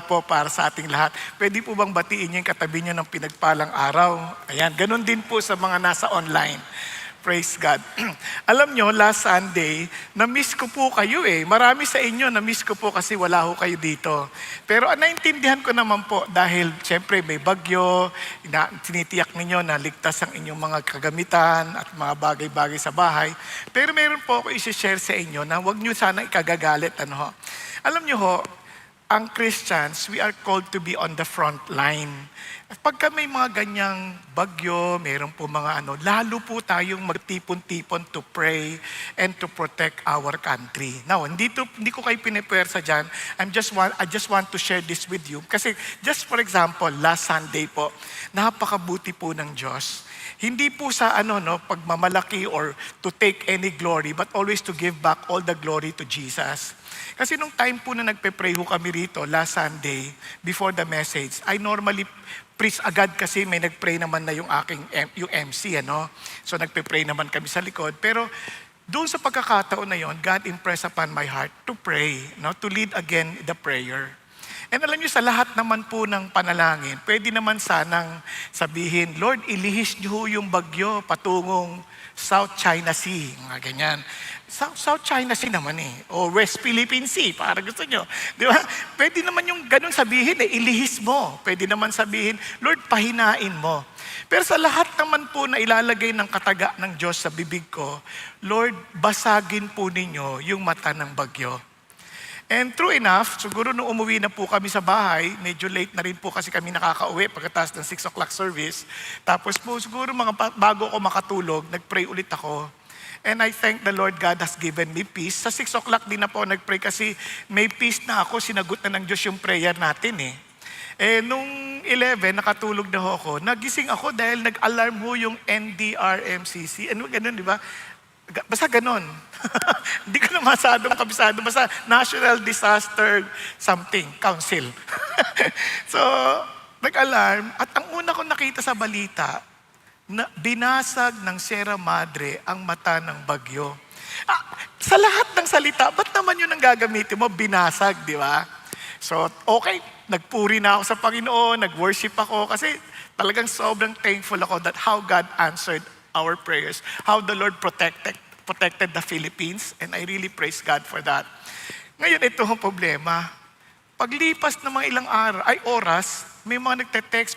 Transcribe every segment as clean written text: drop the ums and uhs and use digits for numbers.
po para sa ating lahat. Pwede po bang batiin niyo yung katabi niyo ng pinagpalang araw? Ayan, ganun din po sa mga nasa online. Praise God. Alam nyo, last Sunday, na-miss ko po kayo eh. Marami sa inyo, na-miss ko po kasi wala ho kayo dito. Pero naintindihan ko naman po dahil siyempre may bagyo, tinitiyak ninyo na ligtas ang inyong mga kagamitan at mga bagay-bagay sa bahay. Pero meron po ako isi-share sa inyo na huwag nyo sana ikagagalit. Ano ho. Alam nyo ho, ang Christians, we are called to be on the front line. Pagka may mga ganyang bagyo, mayroon po mga lalo po tayong magtipon-tipon to pray and to protect our country. Now, hindi ko kayo pinipersa dyan. I just want to share this with you. Kasi just for example, last Sunday po, napakabuti po ng Diyos. Hindi po sa pagmamalaki or to take any glory, but always to give back all the glory to Jesus. Kasi nung time po na nagpe-pray ho kami rito, last Sunday, before the message, I normally preach agad kasi may nag-pray naman na yung MC, So nagpe-pray naman kami sa likod. Pero doon sa pagkakataon na yon, God impressed upon my heart to pray, to lead again the prayer. And alam niyo, sa lahat naman po ng panalangin, pwede naman sanang sabihin, Lord, ilihis niyo yung bagyo patungong South China Sea, mga ganyan. South China Sea naman eh. O West Philippine Sea, para gusto nyo. Di ba? Pwede naman yung ganun sabihin ilihis mo. Pwede naman sabihin, Lord, pahinain mo. Pero sa lahat naman po na ilalagay ng kataga ng Diyos sa bibig ko, Lord, basagin po ninyo yung mata ng bagyo. And true enough, siguro nung umuwi na po kami sa bahay, medyo late na rin po kasi kami nakakauwi pagkatapos ng 6 o'clock service. Tapos po siguro bago ako makatulog, nagpray ulit ako. And I thank the Lord God has given me peace. Sa 6 o'clock din na po nagpray kasi may peace na ako, sinagot na ng Diyos yung prayer natin eh. Nung 11, nakatulog na ako, nagising ako dahil nag-alarm ho yung NDRMCC. Ganun, di ba? Basta ganon. Hindi ko na masadong kabisado. Basta National Disaster Something Council. So, nag-alarm. At ang una ko nakita sa balita, na binasag ng Sierra Madre ang mata ng bagyo. Sa lahat ng salita, ba't naman yun ang gagamitin mo? Binasag, di ba? So, okay. Nagpuri na ako sa Panginoon, nag-worship ako kasi talagang sobrang thankful ako that how God answered our prayers, how the Lord protected the Philippines, and I really praise God for that. Ngayon, ito ang problema. Paglipas ng mga ilang oras, may mga nagte-text,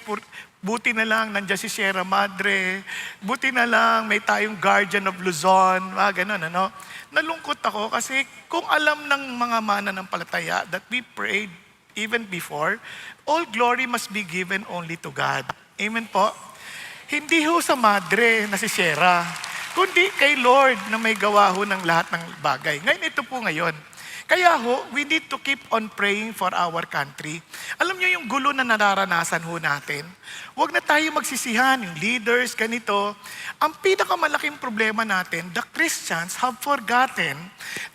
buti na lang, nandiyan si Sierra Madre, buti na lang, may tayong Guardian of Luzon, ganun, Nalungkot ako kasi kung alam ng mga mananampalataya that we prayed even before, all glory must be given only to God. Amen po? Hindi ho sa Madre na si Sierra, kundi kay Lord na may gawa ho ng lahat ng bagay. Ngayon, ito po ngayon. Kaya ho, we need to keep on praying for our country. Alam niyo yung gulo na nararanasan ho natin? Huwag na tayo magsisihan, yung leaders, ganito. Ang pinakamalaking problema natin, the Christians have forgotten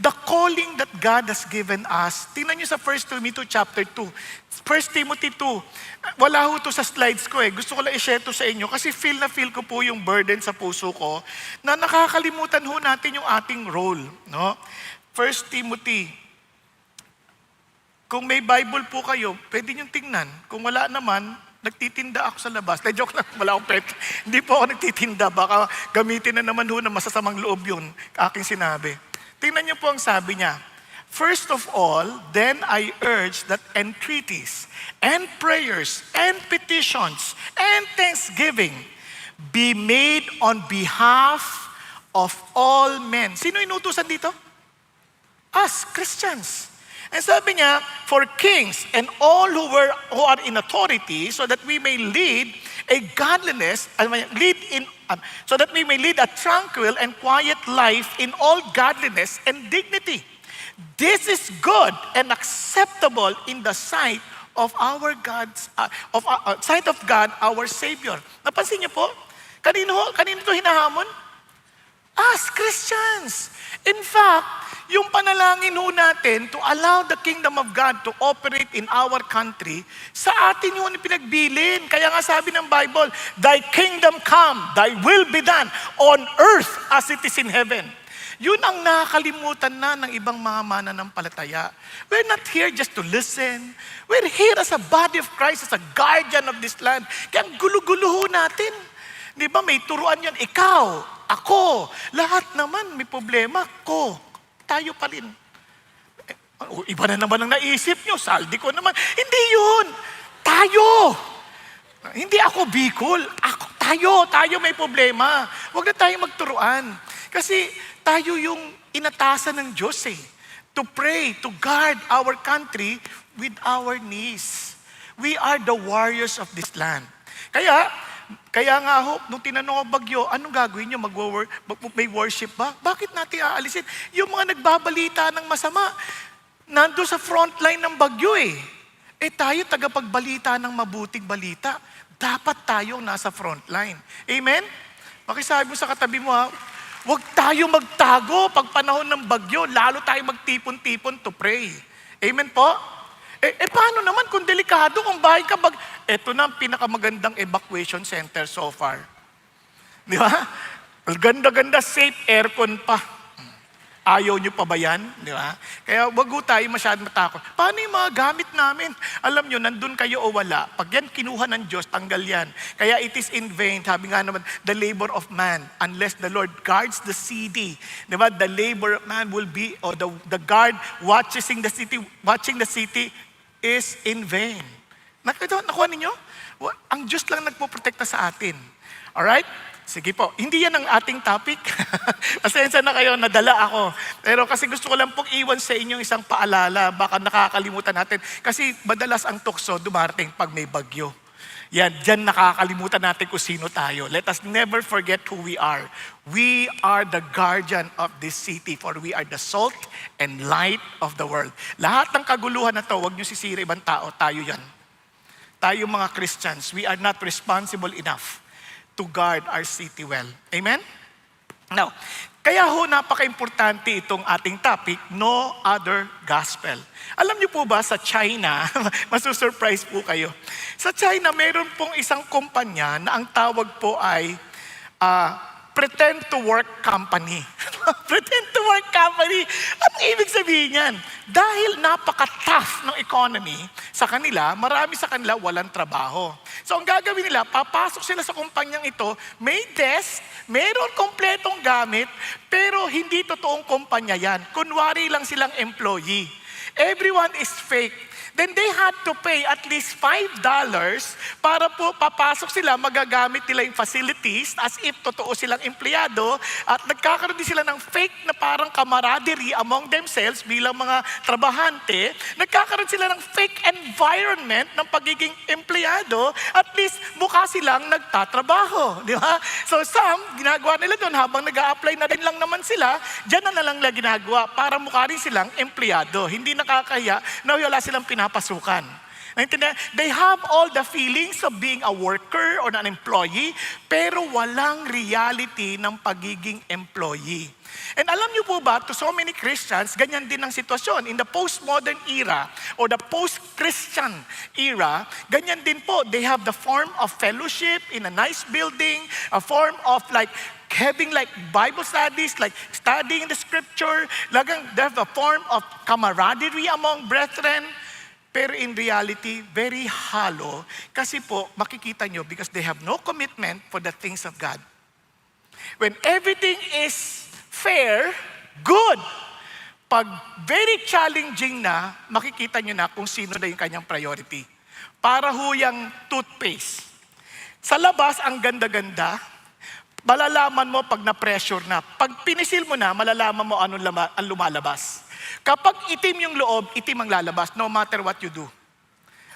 the calling that God has given us. Tingnan niyo sa 1 Timothy chapter 2. 1 Timothy 2. Wala ho to sa slides ko eh. Gusto ko lang i-share to sa inyo kasi feel ko po yung burden sa puso ko na nakakalimutan ho natin yung ating role. 1 Timothy. Kung may Bible po kayo, pwede niyong tingnan. Kung wala naman, nagtitinda ako sa labas. Joke lang, wala akong pet. Hindi po ako nagtitinda. Baka gamitin na naman ho na masasamang loob yun, aking sinabi. Tingnan niyo po ang sabi niya. First of all, then I urge that entreaties and prayers and petitions and thanksgiving be made on behalf of all men. Sino inutusan dito? Us, Christians. And sabi niya, for kings and all who are in authority, so that we may lead a godliness, so that we may lead a tranquil and quiet life in all godliness and dignity. This is good and acceptable in the sight of sight of God, our Savior. Napansin niyo po? Kanino ito hinahamon? Us, Christians. In fact, yung panalangin ho natin to allow the kingdom of God to operate in our country, sa atin yun pinagbilin. Kaya nga sabi ng Bible, Thy kingdom come, Thy will be done on earth as it is in heaven. Yun ang nakakalimutan na ng ibang mga mananampalataya. We're not here just to listen. We're here as a body of Christ, as a guardian of this land. Kaya ang gulo-gulo ho natin. Di ba, may turuan yan. Ikaw, ako, lahat naman may problema. Tayo pa rin. Iba na naman ang naisip nyo. Saldi ko naman. Hindi yun. Tayo. Hindi ako Bicol. Tayo may problema. Huwag na tayo magturuan. Kasi tayo yung inatasan ng Diyos to pray, to guard our country with our knees. We are the warriors of this land. Kaya nga ho, nung tinanong ko bagyo, anong gagawin nyo? May worship ba? Bakit natin aalisin? Yung mga nagbabalita ng masama, nandun sa frontline ng bagyo tayo tagapagbalita ng mabuting balita. Dapat tayong nasa frontline. Amen? Pakisabi mo sa katabi mo huwag tayo magtago pag panahon ng bagyo, lalo tayo magtipon-tipon to pray. Amen po? Paano naman kung delikado, kung bahay ka ito na ang pinakamagandang evacuation center so far. Di ba? Ganda-ganda, safe aircon pa. Ayaw nyo pa ba yan? Di ba? Kaya wag tayo masyadong matakot. Paano yung mga gamit namin? Alam nyo, nandun kayo o wala. Pag yan kinuha ng Diyos, tanggal yan. Kaya it is in vain, sabi nga naman, the labor of man, unless the Lord guards the city. Di ba? The labor of man will be, or the guard watching the city is in vain. Nakuha ninyo? Ang Diyos lang nagpoprotekta sa atin. Alright? Sige po. Hindi yan ang ating topic. Pasensya na kayo, nadala ako. Pero kasi gusto ko lang pong iwan sa inyo isang paalala. Baka nakakalimutan natin. Kasi madalas ang tukso dumarating pag may bagyo. Diyan nakakalimutan natin kung sino tayo. Let us never forget who we are. We are the guardian of this city, for we are the salt and light of the world. Lahat ng kaguluhan na to, huwag nyo sisira ibang tao, tayo yan. Tayo mga Christians, we are not responsible enough to guard our city well. Amen? Now, kaya ho napaka-importante itong ating topic, no other gospel. Alam niyo po ba sa China, masusurprise po kayo. Sa China, meron pong isang kumpanya na ang tawag po ay pretend to work company. Pretend to work company. Anong ibig sabihin yan? Dahil napaka-tough ng economy sa kanila, marami sa kanila walang trabaho. So ang gagawin nila, papasok sila sa kumpanyang ito, may desk, meron kompletong gamit, pero hindi totoong kumpanya yan. Kunwari lang silang employee. Everyone is fake. Then they had to pay at least $5 para po papasok sila, magagamit nila yung facilities as if totoo silang empleyado at nagkakaroon din sila ng fake na parang camaraderie among themselves bilang mga trabahante. Nagkakaroon sila ng fake environment ng pagiging empleyado, at least mukha silang nagtatrabaho. Di ba? So some, ginagawa nila doon habang nag-a-apply na rin lang naman sila, dyan na lang nila ginagawa para mukha rin silang empleyado. Hindi nakakahiya na wala silang pinapasukan. Naintindihan? They have all the feelings of being a worker or an employee, pero walang reality ng pagiging employee. And alam niyo po ba, to so many Christians, ganyan din ang sitwasyon. In the postmodern era or the post-Christian era, ganyan din po. They have the form of fellowship in a nice building, a form of having Bible studies, studying the scripture, they have a form of camaraderie among brethren. Pero in reality, very hollow. Kasi po, makikita nyo, because they have no commitment for the things of God. When everything is fair, good. Pag very challenging na, makikita nyo na kung sino na yung kanyang priority. Para huyang toothpaste. Sa labas, ang ganda-ganda. Malalaman mo pag na-pressure na. Pag pinisil mo na, malalaman mo ang lumalabas. Kapag itim yung loob, itim ang lalabas, no matter what you do.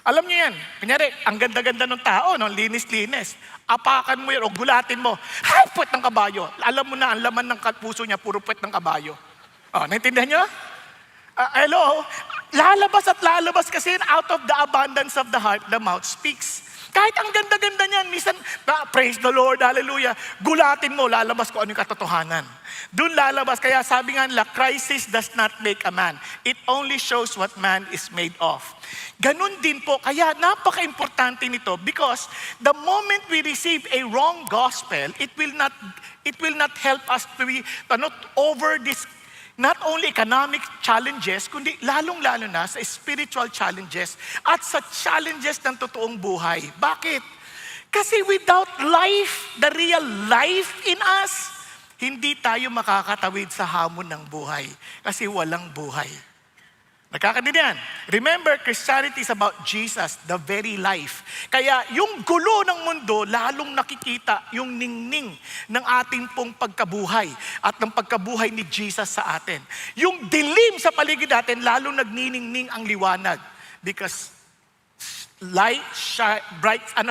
Alam niyo yan. Kunyari, ang ganda-ganda ng tao, no? Linis-linis. Apakan mo yan o gulatin mo. Ay, puwet ng kabayo. Alam mo na, ang laman ng puso niya, puro puwet ng kabayo. Naintindihan niyo? Hello? Lalabas at lalabas kasi out of the abundance of the heart, the mouth speaks. Kahit ang ganda-ganda niyan, minsan, praise the Lord, hallelujah, gulatin mo, lalabas ko ano yung katotohanan. Doon lalabas, kaya sabi nga nila, crisis does not make a man. It only shows what man is made of. Ganun din po, kaya napaka-importante nito because the moment we receive a wrong gospel, it will not help us to be not over this not only economic challenges, kundi lalong-lalo na sa spiritual challenges at sa challenges ng totoong buhay. Bakit? Kasi without life, the real life in us, hindi tayo makakatawid sa hamon ng buhay kasi walang buhay. Nakakadiyan. Remember, Christianity is about Jesus, the very life. Kaya yung gulo ng mundo, lalong nakikita yung ningning ng ating pong pagkabuhay at ng pagkabuhay ni Jesus sa atin. Yung dilim sa paligid natin, lalong nagniningning ang liwanag. Because light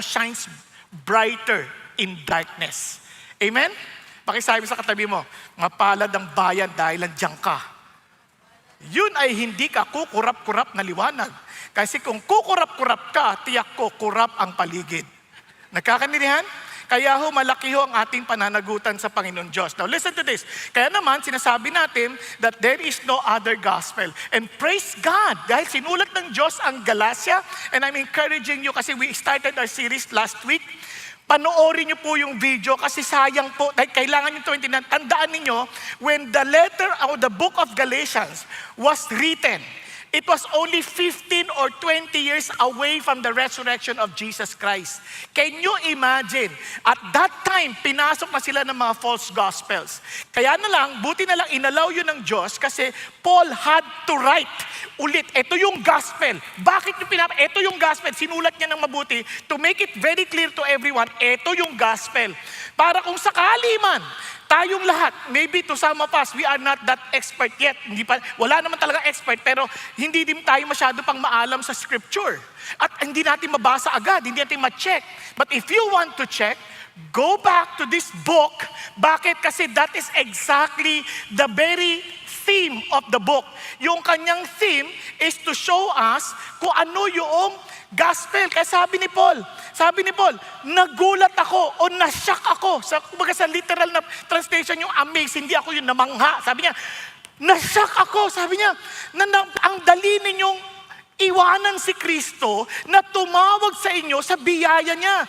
shines brighter in darkness. Amen? Pakisabi sa katabi mo, mapalad ang bayan dahil nandiyan ka. Yun ay hindi ka kukurap-kurap na liwanag. Kasi kung kukurap-kurap ka, tiyak ko, kurap ang paligid. Nagkakaninihan? Kaya ho, malaki ho ang ating pananagutan sa Panginoon Diyos. Now listen to this. Kaya naman, sinasabi natin that there is no other gospel. And praise God, dahil sinulat ng Diyos ang Galatia, and I'm encouraging you kasi we started our series last week. Panoorin niyo po yung video kasi sayang po, dahil kailangan nyo 29. Tandaan niyo when the letter or the book of Galatians was written, it was only 15 or 20 years away from the resurrection of Jesus Christ. Can you imagine? At that time, pinasok na sila ng mga false gospels. Kaya na lang, buti na lang inalaw yun ng Diyos kasi Paul had to write ulit. Ito yung gospel. Bakit yung ito yung gospel. Sinulat niya ng mabuti to make it very clear to everyone, ito yung gospel. Para kung sakali man, tayong lahat, maybe to some of us, we are not that expert yet. Wala naman talaga expert, pero hindi din tayo masyado pang maalam sa scripture. At hindi natin mabasa agad, hindi natin ma-check. But if you want to check, go back to this book. Bakit? Kasi that is exactly the very theme of the book. Yung kanyang theme is to show us kung ano yung gospel. Kaya sabi ni Paul, nagulat ako o nashock ako. Kumbaga sa literal na translation yung amaze, hindi ako yung namangha. Sabi niya, nashock ako. Sabi niya, ang dali ninyong iwanan si Kristo na tumawag sa inyo sa biyaya niya.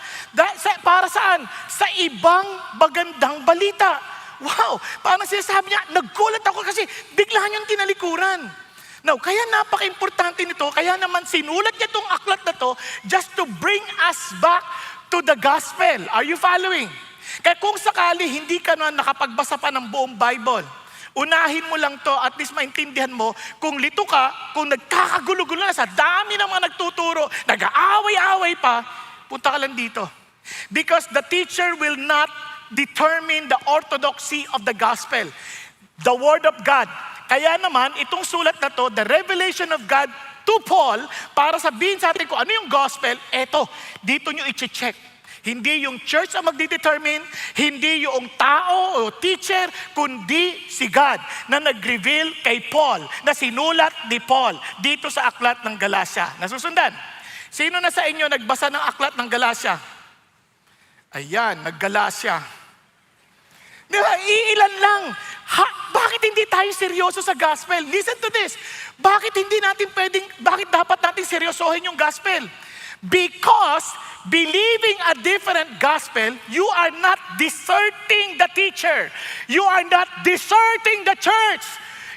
Para saan? Sa ibang magandang balita. Wow! Parang sinasabi niya, nagulat ako kasi bigla niyang tinalikuran. Now, kaya napaka-importante nito, kaya naman sinulat niya itong aklat na to just to bring us back to the gospel. Are you following? Kaya kung sakali hindi ka na nakapagbasa pa ng buong Bible, unahin mo lang to, at least maintindihan mo, kung lito ka, kung nagkakagulo-gulo na sa dami ng mga nagtuturo, nag-aaway-aaway pa, punta ka lang dito. Because the teacher will not determine the orthodoxy of the gospel. The word of God. Kaya naman, itong sulat na to, the revelation of God to Paul, para sabihin sa atin kung ano yung gospel, eto, dito nyo i-check. Hindi yung church ang magdidetermine, hindi yung tao o teacher, kundi si God na nag-reveal kay Paul, na sinulat ni Paul dito sa aklat ng Galatia. Nasusundan? Sino na sa inyo nagbasa ng aklat ng Galatia? Ayan, nag-Galatia. Di ba? Iilan lang. Bakit hindi tayo seryoso sa gospel? Listen to this. Bakit dapat natin seryosohin yung gospel? Because believing a different gospel, you are not deserting the teacher. You are not deserting the church.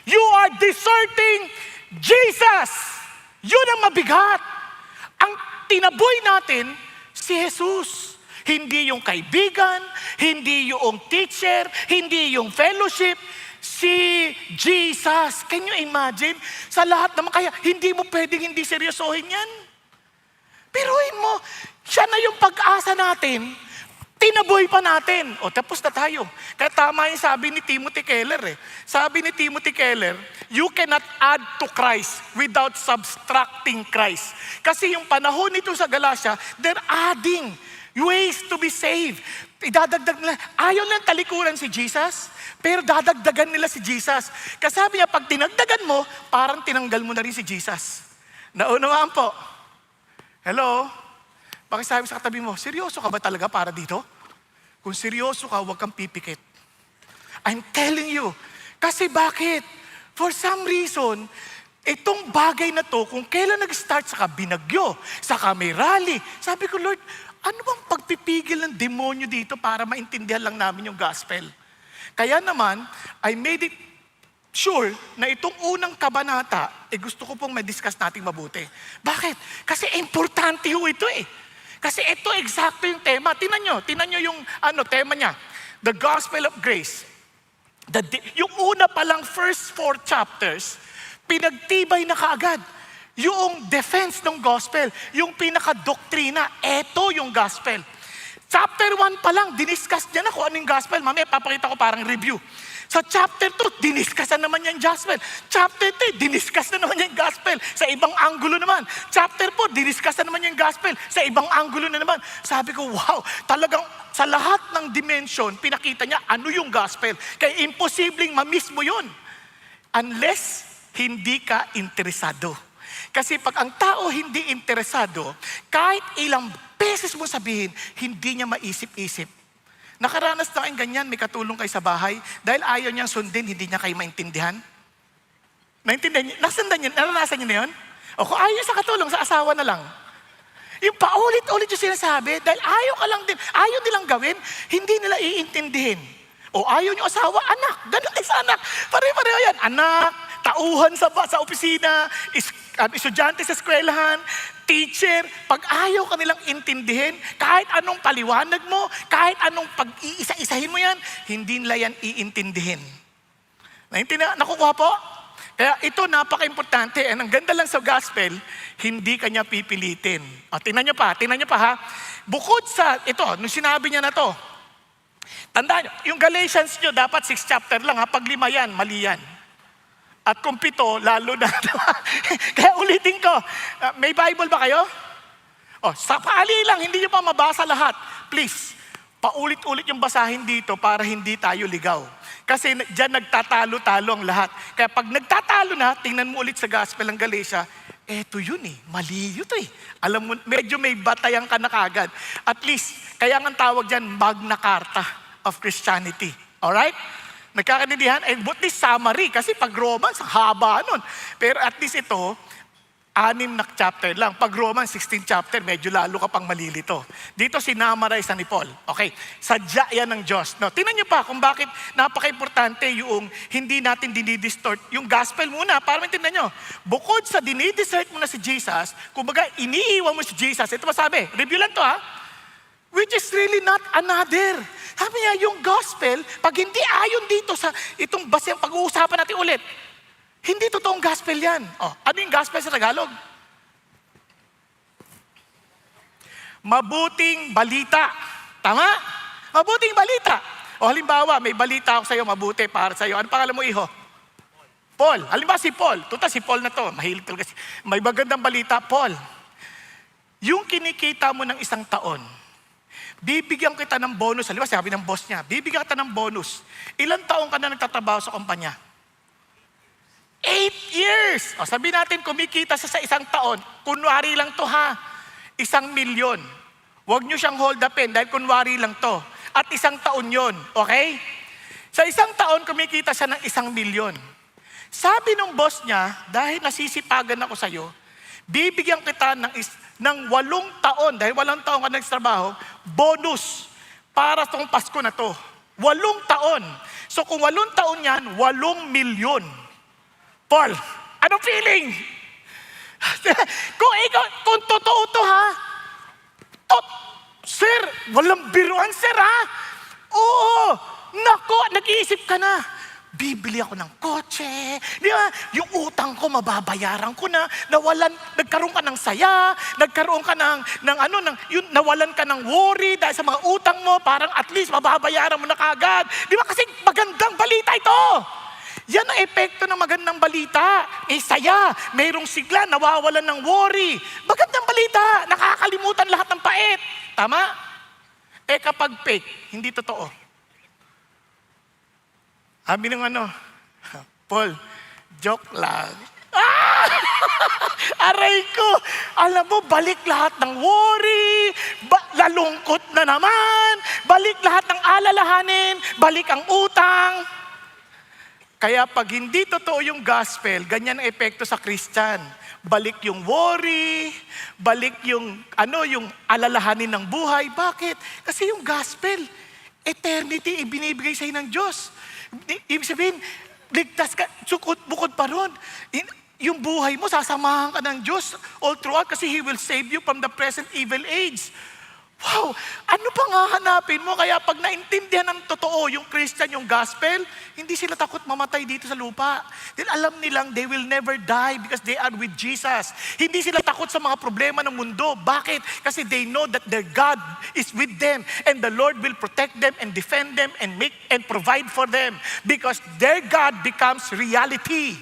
You are deserting Jesus. Yun ang mabigat. Ang tinaboy natin, si Jesus. Hindi yung kaibigan, hindi yung teacher, hindi yung fellowship, si Jesus. Can you imagine? Sa lahat naman, kaya hindi mo pwedeng hindi seryosohin yan. Piruin mo, siya na yung pag-asa natin, tinaboy pa natin. O tapos na tayo. Kaya tama yung sabi ni Timothy Keller. Sabi ni Timothy Keller, you cannot add to Christ without subtracting Christ. Kasi yung panahon nito sa Galatia, they're adding ways to be saved. Idadagdag nila. Ayaw lang talikuran si Jesus, pero dadagdagan nila si Jesus. Kasi sabi niya, pag tinagdagan mo, parang tinanggal mo na rin si Jesus. Naunawaan po. Hello? Pakisabi sa katabi mo, seryoso ka ba talaga para dito? Kung seryoso ka, huwag kang pipikit. I'm telling you. Kasi bakit? For some reason, itong bagay na to, kung kailan nag-start, saka binagyo, saka may rally. Sabi ko, Lord, ano bang pagpipigil ng demonyo dito para maintindihan lang namin yung gospel? Kaya naman, I made it sure na itong unang kabanata, gusto ko pong ma-discuss natin mabuti. Bakit? Kasi importante ho ito eh. Kasi ito eksakto yung tema. Tinan nyo yung tema niya. The Gospel of Grace. Yung una palang first 4 chapters, pinagtibay na kaagad. Yung defense ng gospel, yung pinaka-doktrina, eto yung gospel. Chapter 1 pa lang, diniscuss niya na kung ano yung gospel. Mamaya, papakita ko parang review. Sa chapter 2, diniscuss na naman yung gospel. Chapter 3, diniscuss na naman yung gospel. Sa ibang anggulo naman. Chapter 4, diniscuss na naman yung gospel. Sa ibang anggulo na naman. Sabi ko, wow, talagang sa lahat ng dimension, pinakita niya ano yung gospel. Kaya imposibleng ma-miss mo yun. Unless hindi ka interesado. Kasi pag ang tao hindi interesado, kahit ilang beses mo sabihin, hindi niya maisip-isip. Nakaranas na kayong ganyan, may katulong kayo sa bahay, dahil ayaw niyang sundin, hindi niya kayo maintindihan? Naintindihan niyo? Naranasan niyo na yun? O kung ayaw sa katulong, sa asawa na lang. Yung paulit-ulit yung sinasabi, dahil ayaw nilang gawin, hindi nila iintindihin. O ayaw niyo asawa, anak, ganun din sa anak. Pare-pareho yan, anak, tauhan sa opisina, estudyante sa eskwelahan, teacher, pag ayaw ka nilang intindihin, kahit anong paliwanag mo, kahit anong pag-iisa-isahin mo yan, hindi nila yan iintindihin. Nakukuha po? Kaya ito napaka-importante. And ang ganda lang sa gospel, hindi kanya pipilitin. O, tingnan nyo pa ha. Bukod sa ito, nung sinabi niya na to, tandaan nyo, yung Galatians nyo, dapat 6 chapter lang ha. Pag 5 yan, mali yan. At kung 7, lalo na. Kaya ulitin ko, may Bible ba kayo? Sa paali lang, hindi nyo pa mabasa lahat. Please, paulit-ulit yung basahin dito para hindi tayo ligaw. Kasi dyan nagtatalo-talo ang lahat. Kaya pag nagtatalo na, tingnan mo ulit sa Gospel ng Galatia, eto yun eh, mali yun eh. Alam mo, medyo may batayan ka na kagad. At least, kaya nga tawag dyan, Magna Carta of Christianity. Alright? Nagkakaintindihan? And but this summary, kasi pag Romans, haba nun. Pero at least ito, 6 na chapter lang. Pag Romans, 16 chapter, medyo lalo ka pang malilito. Dito sinamarize ni Paul. Okay, sadya yan ng Diyos. No, tingnan niyo pa kung bakit napaka-importante yung hindi natin dinidistort. Yung gospel muna, para maintindihan nyo. Bukod sa dinidistort mo na si Jesus, kumbaga iniiwan mo si Jesus. Ito pa sabi, review lang to ha. Which is really not another. Sabi niya, yung gospel, pag hindi ayon dito sa itong basang pag-uusapan natin ulit, hindi totoong gospel yan. Ano yung gospel sa Tagalog? Mabuting balita. Tama? Mabuting balita. Halimbawa, may balita ako sa iyo, mabuti para sa iyo. Ano pangalan mo, iho? Paul. Halimbawa si Paul. Si Paul na to. Mahilig talaga. May magandang balita, Paul. Yung kinikita mo ng 1 taon, bibigyan kita ng bonus. Halimbawa, sabi ng boss niya, bibigyan kita ng bonus. Ilang taong ka na nagtatrabaho sa kumpanya? 8 years. Sabi natin, kumikita sa 1 taon. Kunwari lang to ha. 1 milyon. Huwag nyo siyang hold upin dahil kunwari lang to. At 1 taon yon. Okay? Sa 1 taon, kumikita siya ng 1 milyon. Sabi ng boss niya, dahil nasisipagan ako sa'yo, bibigyan kita ng 8 taon, dahil 8 taon ka nagtrabaho, bonus para tong Pasko na to. 8 taon. So kung 8 taon yan, 8 milyon. Paul, anong feeling? kung totoo to ha, sir, walang biruan sir ha. Oo, nako, nag-iisip ka na. Bibili ako ng kotse, di ba? Yung utang ko, mababayaran ko na, nagkaroon ka ng saya, nagkaroon ka nawalan ka ng worry dahil sa mga utang mo, parang at least mababayaran mo na kagad. Di ba? Kasi magandang balita ito. Yan ang epekto ng magandang balita. May saya, mayroong sigla, nawawalan ng worry. Magandang balita, nakakalimutan lahat ng pait. Tama? Kapag fake, hindi totoo. Sabi ng Paul, joke lang. Aray ko! Alam mo, balik lahat ng worry, lalungkot na naman, balik lahat ng alalahanin, balik ang utang. Kaya pag hindi totoo yung gospel, ganyan ang epekto sa Christian. Balik yung worry, balik yung alalahanin ng buhay. Bakit? Kasi yung gospel, eternity ibinibigay sa'yo ng Diyos. Ibig sabihin, ligtas ka, bukod pa ron. Yung buhay mo, sasamahan ka ng Diyos all throughout kasi He will save you from the present evil age. Wow! Ano pang hahanapin mo? Kaya pag naintindihan ng totoo yung Christian, yung gospel, hindi sila takot mamatay dito sa lupa. Dahil alam nilang they will never die because they are with Jesus. Hindi sila takot sa mga problema ng mundo. Bakit? Kasi they know that their God is with them and the Lord will protect them and defend them and provide for them because their God becomes reality.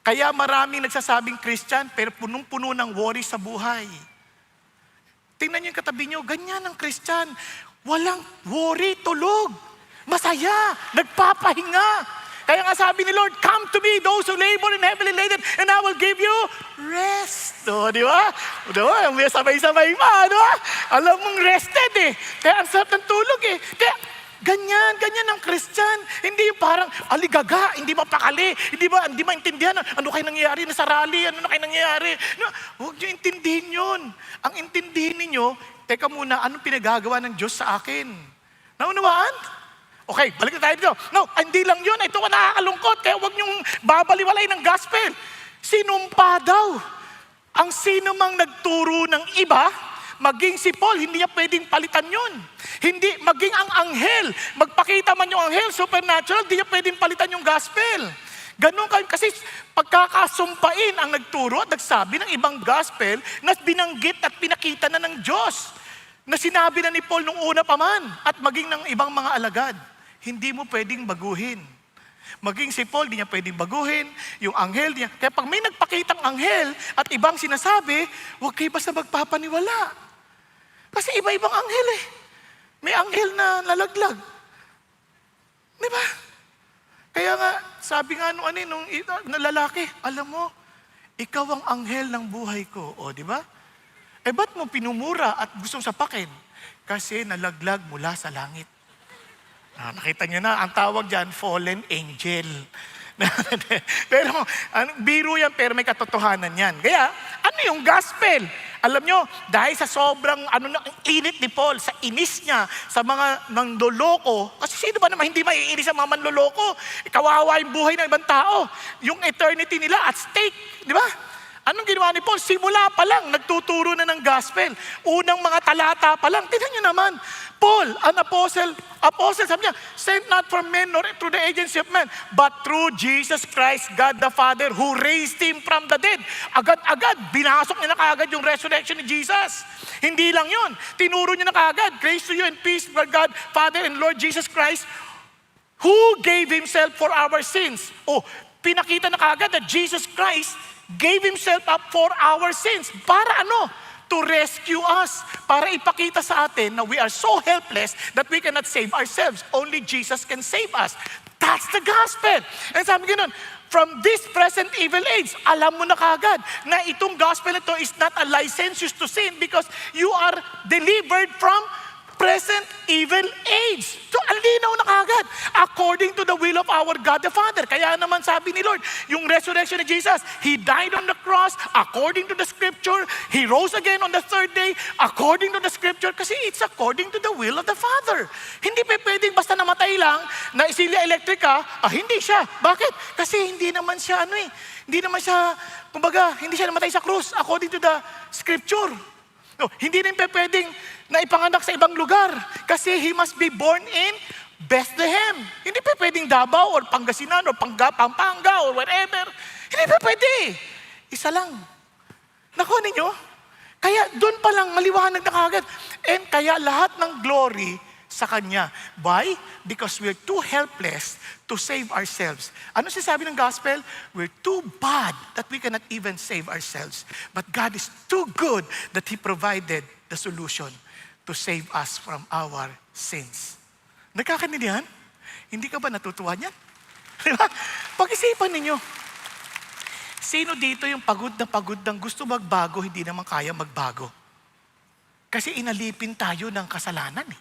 Kaya maraming nagsasabing Christian pero punong-puno ng worry sa buhay. Tingnan niyo yung katabi niyo, ganyan ang Christian. Walang worry, tulog. Masaya, nagpapahinga. Kaya nga sabi ni Lord, come to me, those who labor and heavily laden, and I will give you rest. O, di ba? May sabay-sabay pa, di ba? Alam mong rested eh. Kaya ang sarap ng tulog eh. Kaya ganyan ang Christian. Hindi yung parang aligaga, hindi mapakali, hindi maintindihan ano kayo nangyayari na sa rally, ano na kayo nangyayari. No, huwag niyo intindihin yun. Ang intindihin ninyo, teka muna, anong pinagagawa ng Diyos sa akin? Naunawaan? Okay, balik na tayo dito. No, hindi lang yun. Ito ka nakakalungkot, kaya huwag niyong babaliwalay ng gospel. Sinumpa daw. Ang sino mang nagturo ng iba, maging si Paul, hindi niya pwedeng palitan yun. Hindi, maging ang anghel, magpakita man yung anghel, supernatural, hindi niya pwedeng palitan yung gospel. Ganun kayo, kasi pagkakasumpain ang nagturo at nagsabi ng ibang gospel na binanggit at pinakita na ng Diyos. Na sinabi na ni Paul nung una pa man at maging ng ibang mga alagad. Hindi mo pwedeng baguhin. Maging si Paul, di niya pwedeng baguhin. Yung anghel niya. Kaya pag may nagpakitang anghel at ibang sinasabi, huwag kayo basta magpapaniwala. Kasi iba-ibang anghel eh. May anghel na nalaglag. Di ba? Kaya nga, sabi nga nung lalaki, alam mo, ikaw ang anghel ng buhay ko. O, di ba? Ba't mo pinumura at gustong sapakin? Kasi nalaglag mula sa langit. Nakita niyo na, ang tawag dyan, fallen angel. Pero, biro yan, pero may katotohanan yan. Kaya, ano yung gospel? Alam nyo, dahil sa sobrang init ni Paul, sa inis niya, sa mga nanloloko, kasi sino ba naman hindi maiinis sa mga manloloko? Kawawa yung buhay ng ibang tao. Yung eternity nila at stake, di ba? Anong ginawa ni Paul? Simula pa lang, nagtuturo na ng gospel. Unang mga talata pa lang. Tignan nyo naman, Paul, an apostle, sabi niya, sent not from men nor through the agency of men, but through Jesus Christ, God the Father, who raised Him from the dead. Agad-agad, binasok niya na kaagad yung resurrection ni Jesus. Hindi lang yun. Tinuro niya na kaagad, grace to you and peace from God, Father and Lord Jesus Christ, who gave Himself for our sins. Pinakita na kaagad that Jesus Christ gave Himself up for our sins. Para ano? To rescue us. Para ipakita sa atin na we are so helpless that we cannot save ourselves. Only Jesus can save us. That's the gospel. And sabi ganoon, from this present evil age, alam mo na kaagad na itong gospel ito is not a license to sin because you are delivered from present evil age. So, ang linaw na kagad. According to the will of our God the Father. Kaya naman sabi ni Lord, yung resurrection ni Jesus, He died on the cross according to the scripture. He rose again on the third day according to the scripture kasi it's according to the will of the Father. Hindi pa pwedeng basta namatay lang na isilya elektrika, hindi siya. Bakit? Kasi hindi naman siya hindi naman siya, kumbaga, hindi siya namatay sa krus according to the scripture. No, hindi rin pwedeng na ipanganak sa ibang lugar kasi He must be born in Bethlehem. Hindi pwedeng Davao or Pangasinan or Pampanga or wherever. Hindi pwede. Isa lang. Nakuha ninyo? Kaya doon pa lang maliwanag na kagad. And kaya lahat ng glory sa Kanya. Why? Because we're too helpless to save ourselves. Ano sinasabi ng gospel? We're too bad that we cannot even save ourselves. But God is too good that He provided the solution to save us from our sins. Nagkakaintindihan? Hindi ka ba natutuwa niyan? Diba? Pag-isipan ninyo. Sino dito yung pagod ng gusto magbago, hindi naman kaya magbago? Kasi inalipin tayo ng kasalanan eh.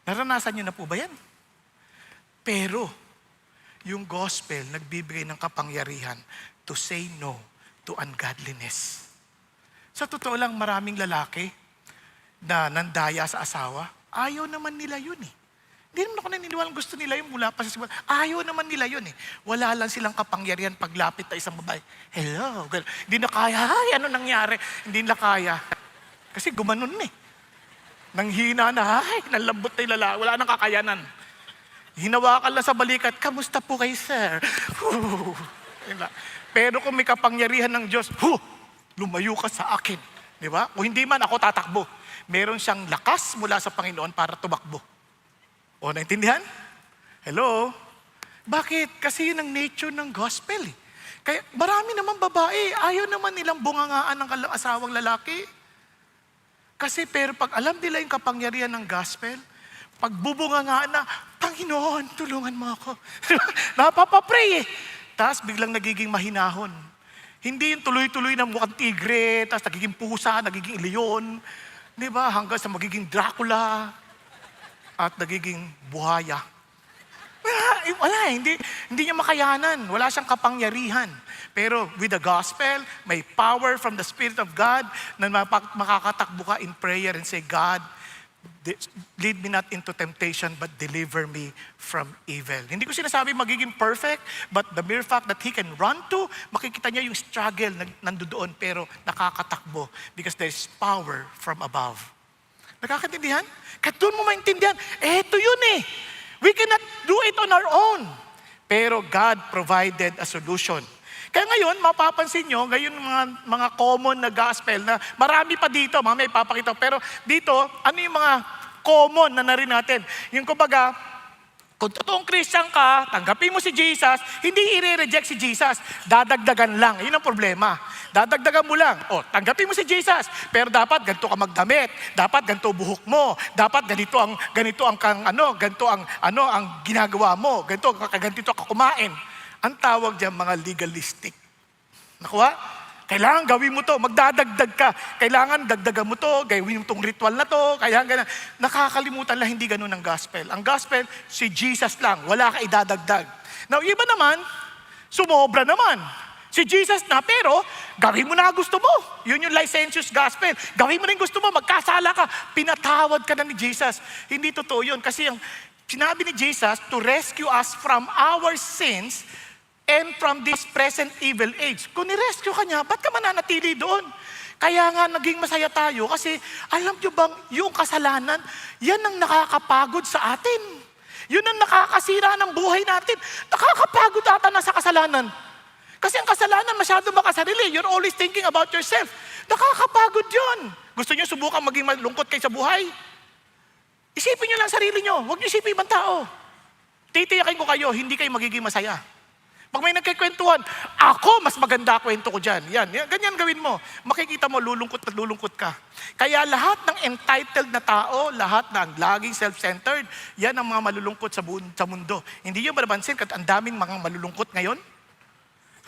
Naranasan niyo na po ba yan? Pero, yung gospel nagbibigay ng kapangyarihan to say no to ungodliness. Sa totoo lang, maraming lalaki na nandaya sa asawa, ayaw naman nila yun eh. Hindi naman ako naniniwalang gusto nila yun mula pa sa simula. Ayaw naman nila yun eh. Wala lang silang kapangyarihan paglapit na isang babae. Hello. Hindi na kaya. Ay, ano nangyari? Hindi na kaya. Kasi gumanon eh. Nanghina na. Ay, nalambot na yung lalaki. Wala nang kakayanan. Hinawakan lang sa balikat. Kamusta po kayo, sir? Pero kung may kapangyarihan ng Diyos, lumayo ka sa akin. Di ba? Kung hindi man, ako tatakbo. Meron siyang lakas mula sa Panginoon para tumakbo. O, naintindihan? Hello? Bakit? Kasi yun ang nature ng gospel. Eh. Kaya marami naman babae, ayaw naman nilang bungangaan ng asawang lalaki. Kasi pero pag alam nila yung kapangyarihan ng gospel, pag bubungangaan na, Panginoon, tulungan mo ako. Napapapray eh. Tapos biglang nagiging mahinahon. Hindi yung tuloy-tuloy na mukhang tigre, tapos nagiging pusa, nagiging leon, di ba? Hanggang sa magiging Dracula, at nagiging buhaya. Wala, hindi niya makayanan. Wala siyang kapangyarihan. Pero with the gospel, may power from the Spirit of God na makakatakbo ka in prayer and say, God, lead me not into temptation, but deliver me from evil. Hindi ko sinasabi magiging perfect, but the mere fact that he can run to, makikita niya yung struggle na nandoon, pero nakakatakbo because there is power from above. Nakakaintindihan? Kahit doon mo maintindihan, eto yun eh. We cannot do it on our own. Pero God provided a solution. Kaya ngayon, mapapansin nyo, ngayon mga common na gospel na marami pa dito, mamaya ipapakita. Pero dito, ano yung mga common na narin natin? Yung kumbaga, kung totoong Christian ka, tanggapin mo si Jesus, hindi i-reject si Jesus. Dadagdagan lang. Yun ang problema. Dadagdagan mo lang. O, tanggapin mo si Jesus, pero dapat ganito ka magdamit. Dapat ganito buhok mo. Dapat ganito ang ginagawa mo. Ganito ka kumain. Ang tawag diyan mga legalistic. Nakuha? Kailangan gawin mo to, magdadagdag ka. Kailangan dagdagan mo to, gawin mo tong ritual na to, kailangan. Nakakalimutan lang, hindi ganun ang gospel. Ang gospel, si Jesus lang, wala ka idadagdag. Now, iba naman, sumobra naman. Si Jesus na, pero gawin mo na gusto mo. Yun yung licentious gospel. Gawin mo na yung gusto mo, magkasala ka, pinatawad ka na ni Jesus. Hindi totoo yun. Kasi ang sinabi ni Jesus, to rescue us from our sins and from this present evil age. Kung ni-rescue ka niya, ba't ka mananatili doon? Kaya nga naging masaya tayo kasi alam niyo bang yung kasalanan, yan ang nakakapagod sa atin. Yun ang nakakasira ng buhay natin. Nakakapagod ata na sa kasalanan. Kasi ang kasalanan masyado makasarili. You're always thinking about yourself. Nakakapagod yun. Gusto niyo subukan maging malungkot kayo sa buhay? Isipin niyo lang sarili niyo. Huwag niyo isipin ibang tao. Titiyakin ko kayo, hindi kayo magiging masaya. Pag may nagkikwentuhan, ako, mas maganda kwento ko dyan. Yan, ganyan gawin mo. Makikita mo, lulungkot at lulungkot ka. Kaya lahat ng entitled na tao, lahat ng laging self-centered, yan ang mga malulungkot sa mundo. Hindi nyo ba nabansin kahit ang daming mga malulungkot ngayon?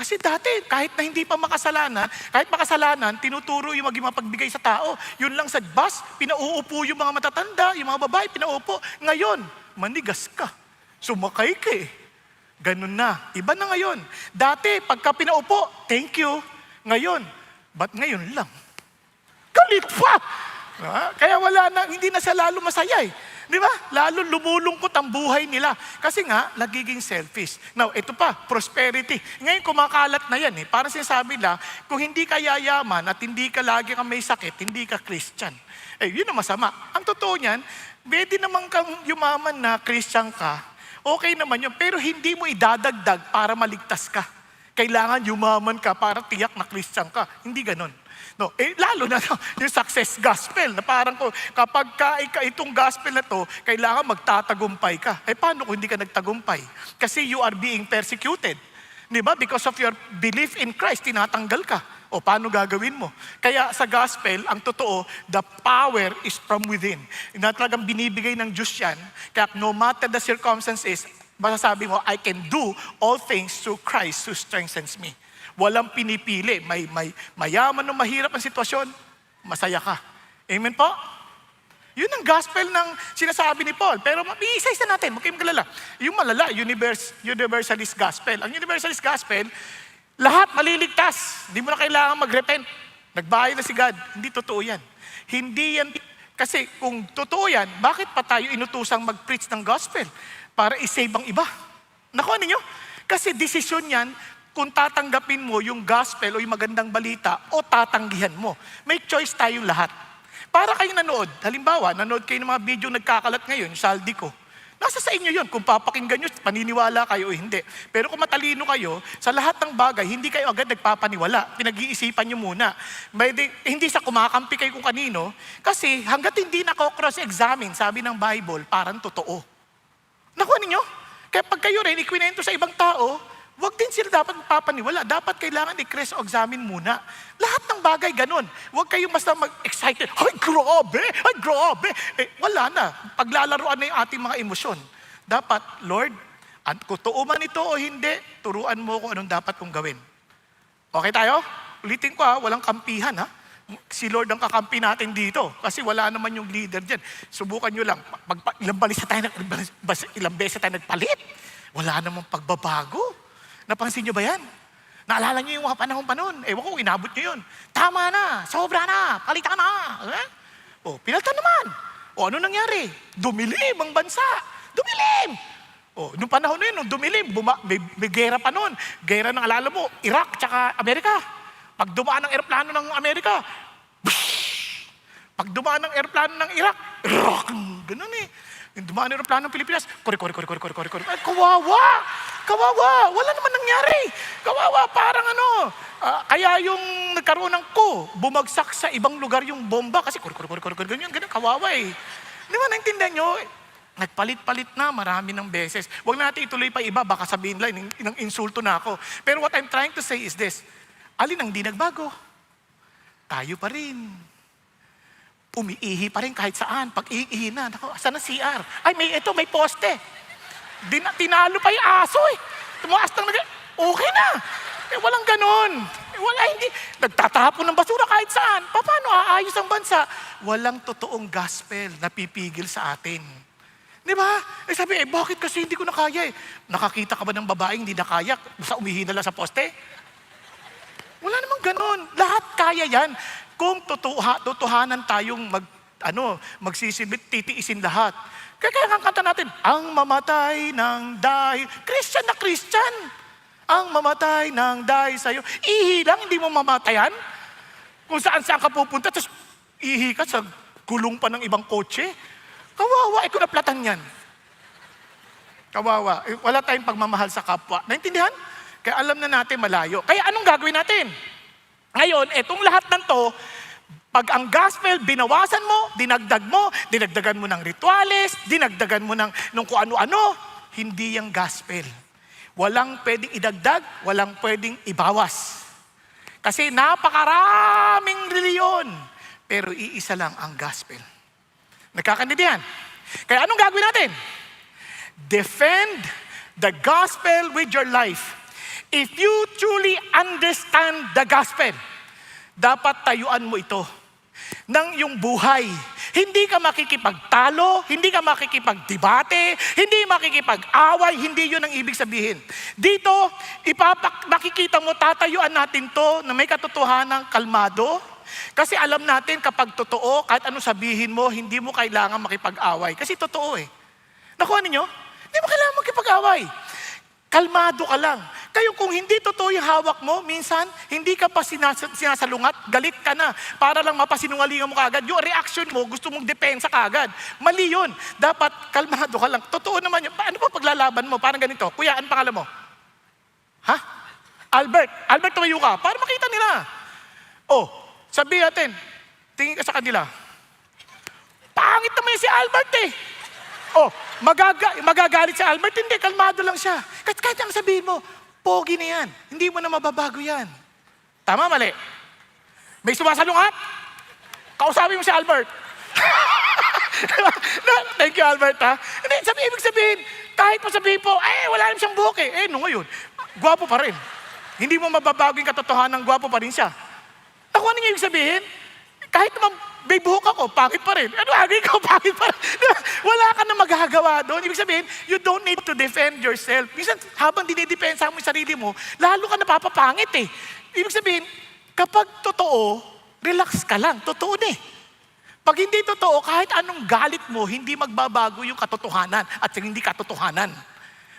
Kasi dati, kahit na hindi pa makasalanan, kahit makasalanan, tinuturo yung maging mapagbigay sa tao. Yun lang sa bus, pinauupo yung mga matatanda, yung mga babae, pinauupo. Ngayon, manigas ka. Sumakay ka eh. Ganun na. Iba na ngayon. Dati, pagka pinaupo, thank you. Ngayon, ba't ngayon lang? Galit pa! Kaya wala na, hindi na siya lalo masaya eh. Di ba? Lalo lumulungkot ang buhay nila. Kasi nga, nagiging selfish. Now, ito pa, prosperity. Ngayon, kumakalat na yan eh. Parang sinasabi lang, kung hindi ka yayaman at hindi ka lagi kang may sakit, hindi ka Christian. Eh, yun ang masama. Ang totoo niyan, pwede naman kang yumaman na Christian ka, okay naman yun, pero hindi mo idadagdag para maligtas ka. Kailangan yumaman ka para tiyak na Christian ka. Hindi ganon. No, lalo na yung success gospel na parang kapag itong gospel na to, kailangan magtatagumpay ka. Paano kung hindi ka nagtagumpay? Kasi you are being persecuted. Di ba? Because of your belief in Christ, tinatanggal ka. O paano gagawin mo? Kaya sa gospel, ang totoo, the power is from within. Na talagang binibigay ng Diyos yan. Kaya no matter the circumstances, masasabi mo, I can do all things through Christ who strengthens me. Walang pinipili. May mayaman o mahirap ang sitwasyon, masaya ka. Amen po? Yun ang gospel ng sinasabi ni Paul. Pero isa-isa natin, huwag kayong magalala. Yung malala, universalist gospel. Ang universalist gospel, lahat maliligtas. Hindi mo na kailangan mag-repent. Nagbayad na si God. Hindi totoo yan. Hindi yan. Kasi kung totoo yan, bakit pa tayo inutusang mag-preach ng gospel? Para isave ang iba. Nakuha ninyo? Kasi desisyon yan kung tatanggapin mo yung gospel o yung magandang balita o tatanggihan mo. May choice tayong lahat. Para kayong nanood, halimbawa, nanood kayo ng mga video nagkakalat ngayon, saldi ko. Nasa sa inyo yun, kung papakinggan nyo, paniniwala kayo o hindi. Pero kung matalino kayo, sa lahat ng bagay, hindi kayo agad nagpapaniwala. Pinag-iisipan nyo muna. Hindi sa kumakampi kayo kung kanino, kasi hanggat hindi nako-cross-examine, sabi ng Bible, parang totoo. Nakuha ninyo? Kaya pag kayo rin, ikwinento sa ibang tao, huwag din sila dapat magpapaniwala. Dapat kailangan i-cross-examine muna. Lahat ng bagay ganun. Huwag kayong basta mag-excited. Ay, grabe! Ay, grabe! Wala na. Paglalaruan na yung ating mga emosyon. Dapat, Lord, kung totoo man ito o hindi, turuan mo kung anong dapat kong gawin. Okay tayo? Ulitin ko walang kampihan Si Lord ang kakampi natin dito. Kasi wala naman yung leader dyan. Subukan nyo lang. Ilang beses tayo nagpalit. Wala namang pagbabago. Napansin nyo ba yan? Naalala nyo yung mga panahon-panahon. Ewan ko, inabot nyo yun. Tama na, sobra na, palitan na. Pinaltan naman. Ano nangyari? Dumilim ang bansa. Dumilim! Nung panahon na yun, nung dumilim, may gera pa nun. Gera ng alala mo, Iraq tsaka Amerika. Pag dumaan ng eroplano ng Amerika, pag dumaan ng eroplano ng Iraq, ganun Yung dumaan ng eroplano ng Pilipinas, kore. Kawawa! Kawawa! Wala naman nangyari. Kawawa, parang kaya yung nagkaroon ng bumagsak sa ibang lugar yung bomba kasi ganyan, kawawa Di ba, naintindihan nyo? Nagpalit-palit na marami ng beses. Huwag natin ituloy pa iba, baka sabihin lang, ng insulto na ako. Pero what I'm trying to say is this, alin ang di nagbago? Tayo pa rin. Umiihi pa rin kahit saan. Pag iihi na, saan ang CR? Ay, may poste. Tinalo pa yung aso Tumaas lang okay na. Walang ganon. Wala, hindi. Nagtatapon ng basura kahit saan. Paano aayos ang bansa? Walang totoong gospel na pipigil sa atin. Di ba? Sabi, bakit kasi hindi ko na kaya Nakakita ka ba ng babaeng hindi na kaya? Basta umihi na lang sa poste? Wala namang ganon. Lahat kaya yan. Kung totohanan tayong magsisilbit, titiisin lahat. Kaya ang kanta natin, ang mamatay ng dahil, Christian na Christian. Ang mamatay ng dahil sa'yo. Ihi lang, hindi mo mamatayan. Kung saan-saan ka pupunta, tapos ihi ka sa gulong pa ng ibang kotse. Kawawa, kung naplatan yan. Kawawa. Wala tayong pagmamahal sa kapwa. Naintindihan? Kaya alam na natin malayo. Kaya anong gagawin natin? Ngayon, etong lahat ng to, pag ang gospel, binawasan mo, dinagdagan mo ng rituales, dinagdagan mo ng kung ano-ano, hindi yung gospel. Walang pwedeng idagdag, walang pwedeng ibawas. Kasi napakaraming reliyon, pero iisa lang ang gospel. Nagkakandidihan. Kaya anong gagawin natin? Defend the gospel with your life. If you truly understand the gospel, dapat tayuan mo ito ng iyong buhay. Hindi ka makikipagtalo, hindi ka makikipagdebate, hindi makikipag-away, hindi yun ang ibig sabihin. Dito, makikita mo, tatayuan natin to na may katotohanan kalmado. Kasi alam natin kapag totoo, kahit ano sabihin mo, hindi mo kailangan makipag-away. Kasi totoo Nakuha ninyo? Hindi mo kailangan makipag-away. Kalmado ka lang. Kayo kung hindi totoo yung hawak mo, minsan, hindi ka pa sinasalungat, galit ka na, para lang mapasinungalingan mo kagad. Yung reaction mo, gusto mong depensa kagad. Mali yun. Dapat kalmado ka lang. Totoo naman yun. Ano pa paglalaban mo? Parang ganito. Kuya, ano pangalan mo? Ha? Albert. Albert, tumayo ka. Para makita nila. Sabihin natin, tingin ka sa kanila. Pangit naman si Albert magagalit si Albert. Hindi, kalmado lang siya. Kahit ang sabihin mo, pogi na yan. Hindi mo na mababago yan. Tama, mali? May sumasalungat? Kausapin mo si Albert. Thank you, Albert, Hindi, ibig sabihin, kahit mo sabihin po, wala naman siyang buhok nung ngayon, gwapo pa rin. Hindi mo mababago yung katotohanan, gwapo pa rin siya. Ako, ano niya ibig sabihin? Kahit naman may buhok ako, pangit pa rin. Ano, agay ko, pangit pa rin. Wala ka na magagawa doon. Ibig sabihin, you don't need to defend yourself. Minsan, habang dinidepensa mo yung sarili mo, lalo ka napapapangit eh. Ibig sabihin, kapag totoo, relax ka lang. Totoo na eh. Pag hindi totoo, kahit anong galit mo, hindi magbabago yung katotohanan at hindi katotohanan.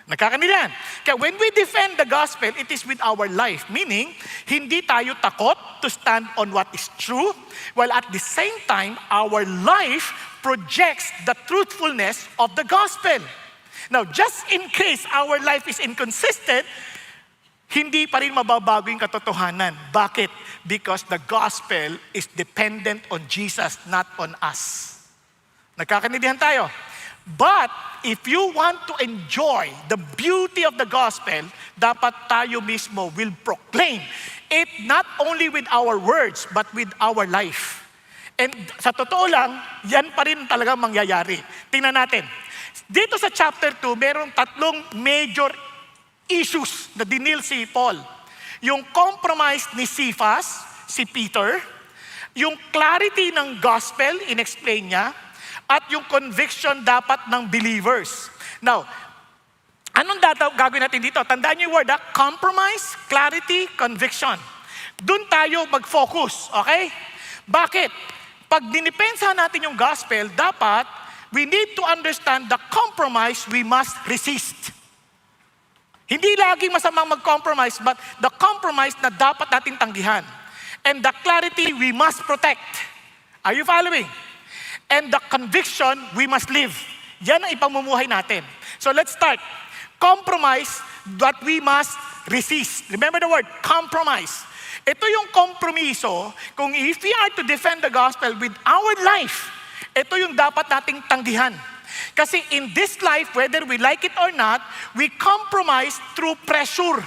Nakakanilan. Kaya when we defend the gospel, it is with our life. Meaning, hindi tayo takot to stand on what is true, while at the same time, our life projects the truthfulness of the gospel. Now, just in case our life is inconsistent, hindi pa rin mababago yung katotohanan. Bakit? Because the gospel is dependent on Jesus, not on us. Nagkakaintindihan tayo? But if you want to enjoy the beauty of the gospel, dapat tayo mismo will proclaim it not only with our words, but with our life. And sa totoo lang, yan pa rin talaga mangyayari. Tingnan natin. Dito sa chapter 2, merong 3 major issues na dinil si Paul. Yung compromise ni Cephas, si Peter, yung clarity ng gospel, in-explain niya, at yung conviction dapat ng believers. Now, anong gagawin natin dito? Tandaan niyo yung word, compromise, clarity, conviction. Doon tayo mag-focus, okay? Bakit? Pag dinipensa natin yung gospel, dapat we need to understand the compromise we must resist. Hindi laging masamang mag-compromise, but the compromise na dapat natin tanggihan. And the clarity we must protect. Are you following? And the conviction we must live. Yan ang ipamumuhay natin. So let's start. Compromise that we must resist. Remember the word, compromise. Ito yung kompromiso kung if we are to defend the gospel with our life, ito yung dapat nating tanggihan. Kasi in this life, whether we like it or not, we compromise through pressure.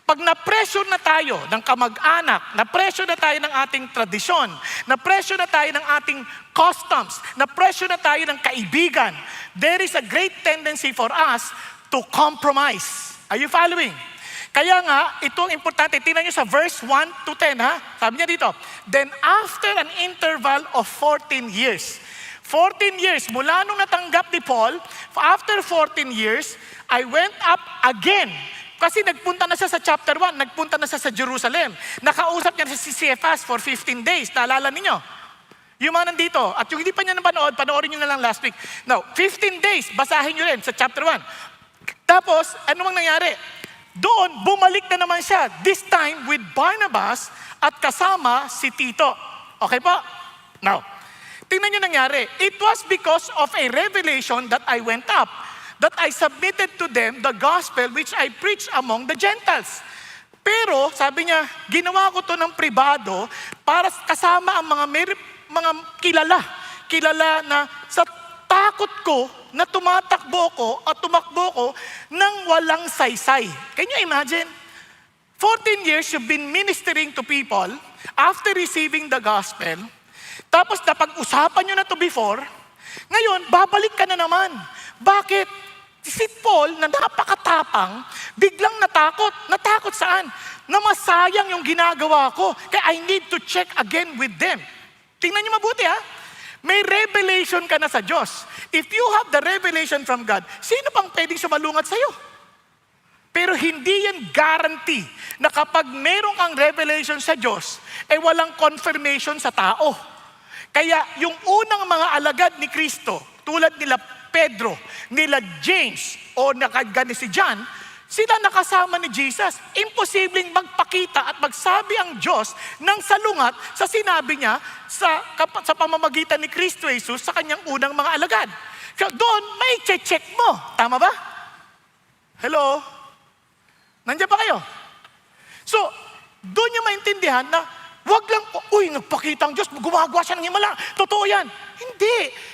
Pag na-pressure na tayo ng kamag-anak, na-pressure na tayo ng ating tradisyon, na-pressure na tayo ng ating customs, na-pressure na tayo ng kaibigan, there is a great tendency for us to compromise. Are you following? Kaya nga, itong importante, tingnan nyo sa verse 1 to 10, ha? Sabi niya dito, then after an interval of 14 years, 14 years, mula nung natanggap ni Paul, after 14 years, I went up again. Kasi nagpunta na siya sa chapter 1, nagpunta na siya sa Jerusalem. Nakausap niya si Cephas for 15 days. Naalala ninyo? Yung mga nandito. At yung hindi pa niya napanood, panoorin niyo na lang last week. Now, 15 days, basahin niyo rin sa chapter 1. Tapos, ano mang nangyari? Doon, bumalik na naman siya. This time with Barnabas at kasama si Tito. Okay po? Now, tingnan niyo nangyari. It was because of a revelation that I went up, that I submitted to them the gospel which I preached among the Gentiles. Pero, sabi niya, ginawa ko to ng pribado para kasama ang mga kilala na sa takot ko na tumatakbo ko at tumakbo ko nang walang saysay. Can you imagine? 14 years you've been ministering to people after receiving the gospel. Tapos napag-usapan nyo na to before, ngayon, babalik ka na naman. Bakit? Si Paul, na napakatapang, biglang natakot. Natakot saan? Na masayang yung ginagawa ko. Kaya I need to check again with them. Tingnan niyo mabuti ha. May revelation ka na sa Diyos. If you have the revelation from God, sino pang pwedeng sumalungat sa'yo? Pero hindi yan guarantee na kapag meron kang revelation sa Diyos, walang confirmation sa tao. Kaya yung unang mga alagad ni Kristo, tulad nila Pedro, nila James, o nakagani si John, sila nakasama ni Jesus. Imposibleng magpakita at magsabi ang Diyos ng salungat sa sinabi niya sa pamamagitan ni Kristo Jesus sa kanyang unang mga alagad. So doon, may check mo. Tama ba? Hello? Nandiyan ba kayo? So, doon niya maintindihan na wag lang, nagpakita ang Diyos, gumagawa siya ng himala. Totoo yan.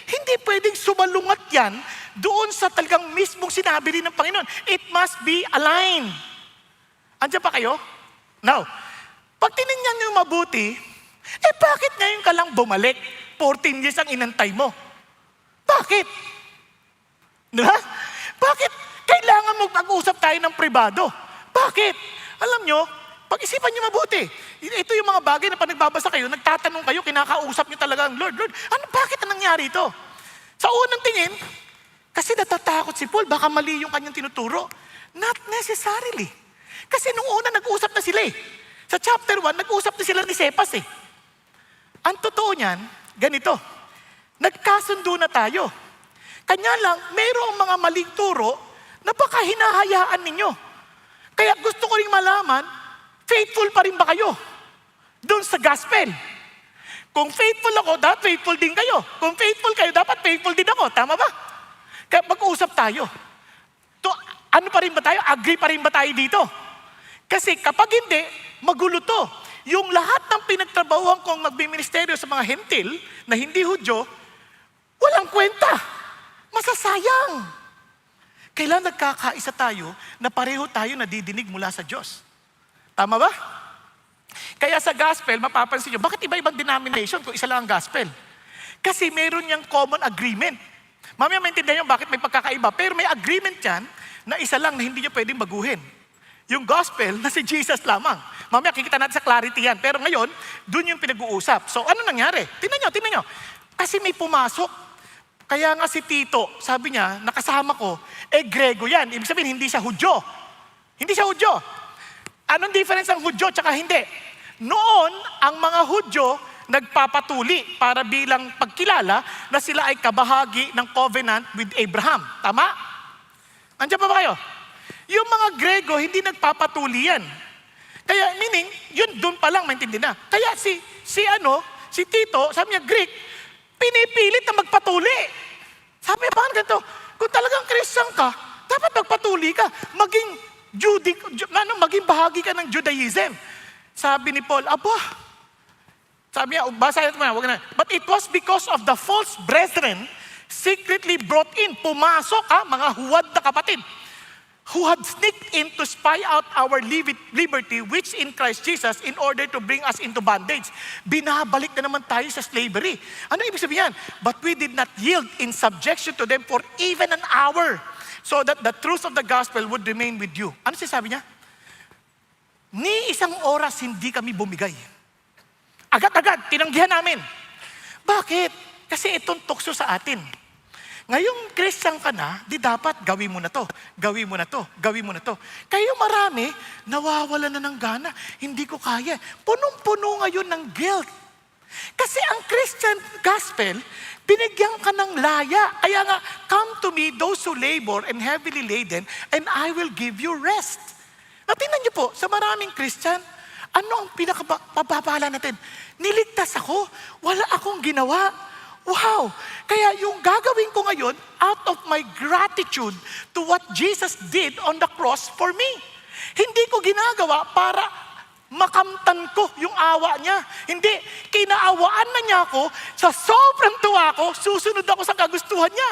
Hindi pwedeng sumalungat yan doon sa talagang mismong sinabi rin ng Panginoon. It must be aligned. Andiyan pa kayo? Now, pag tinignan niyo mabuti, bakit ngayon ka lang bumalik? 14 years ang inantay mo. Bakit? Diba? Bakit? Kailangan mag-usap tayo ng pribado. Bakit? Alam nyo, Pag-isipan niyo mabuti. Ito yung mga bagay na pag nagbabasa kayo, nagtatanong kayo, kinakausap niyo talaga ang Lord, Lord, bakit na nangyari ito? Sa unang tingin, kasi natatakot si Paul, baka mali yung kanyang tinuturo. Not necessarily. Kasi nung una, nag-usap na sila eh. Sa chapter 1, nag-usap na sila ni Cephas eh. Ang totoo niyan, ganito, nagkasundo na tayo. Kanya lang, mayroong mga maling turo na baka hinahayaan ninyo. Kaya gusto ko rin malaman, faithful pa rin ba kayo doon sa gospel? Kung faithful ako, dapat faithful din kayo. Kung faithful kayo, dapat faithful din ako. Tama ba? Kaya mag-uusap tayo. Ano pa rin ba tayo? Agree pa rin ba tayo dito? Kasi kapag hindi, magulo to. Yung lahat ng pinagtrabahuan kong magbiministeryo sa mga hentil na hindi Hudyo, walang kwenta. Masasayang. Kailan nagkakaisa tayo na pareho tayo nadidinig mula sa Diyos? Tama ba? Kaya sa gospel, mapapansin nyo, bakit iba-ibang denomination kung isa lang ang gospel? Kasi meron niyang common agreement. Mamaya maintindihan nyo bakit may pagkakaiba, pero may agreement yan na isa lang na hindi nyo pwedeng baguhin. Yung gospel na si Jesus lamang. Mamaya kikita natin sa clarity yan. Pero ngayon, dun yung pinag-uusap. So ano nangyari? Tingnan nyo. Kasi may pumasok. Kaya nga si Tito, sabi niya, nakasama ko, Grego yan. Ibig sabihin, hindi siya Hudyo. Hindi siya Hudyo. Anong difference ang Hudyo tsaka hindi? Noon, ang mga Hudyo nagpapatuli para bilang pagkilala na sila ay kabahagi ng covenant with Abraham. Tama? Andiyan pa ba kayo? Yung mga Grego, hindi nagpapatuli yan. Kaya meaning, yun doon pa lang maintindihan na. Kaya si Tito, sabi niya, Greek, pinipilit na magpatuli. Sabi niya, bakit ganito? Kung talagang Christian ka, dapat magpatuli ka. Maging bahagi ka ng Judaism. Sabi ni Paul, sabi niya, basahin mo na, wag na. But it was because of the false brethren secretly brought in, pumasok mga huwad na kapatid, who had sneaked in to spy out our liberty which in Christ Jesus in order to bring us into bondage. Binabalik na naman tayo sa slavery. Ano ibig sabihin yan? But we did not yield in subjection to them for even an hour so that the truth of the gospel would remain with you. Ano sinasabi niya? Ni isang oras hindi kami bumigay. Agad-agad, tinanggihan namin. Bakit? Kasi itong tukso sa atin. Ngayong Christian ka na, di dapat gawin mo na to, gawin mo na to, gawin mo na to. Kayo marami, nawawala na ng gana. Hindi ko kaya. Punong-puno ngayon ng guilt. Kasi ang Christian gospel, binigyan ka ng laya. Kaya nga, come to me, those who labor and heavily laden, and I will give you rest. Tingnan niyo po, sa maraming Christian, ano ang pinakapapala natin? Niligtas ako, wala akong ginawa. Wow! Kaya yung gagawin ko ngayon, out of my gratitude to what Jesus did on the cross for me. Hindi ko ginagawa para makamtan ko yung awa niya. Hindi, kinaawaan na niya ako, sa sobrang tuwa ko, susunod ako sa kagustuhan niya.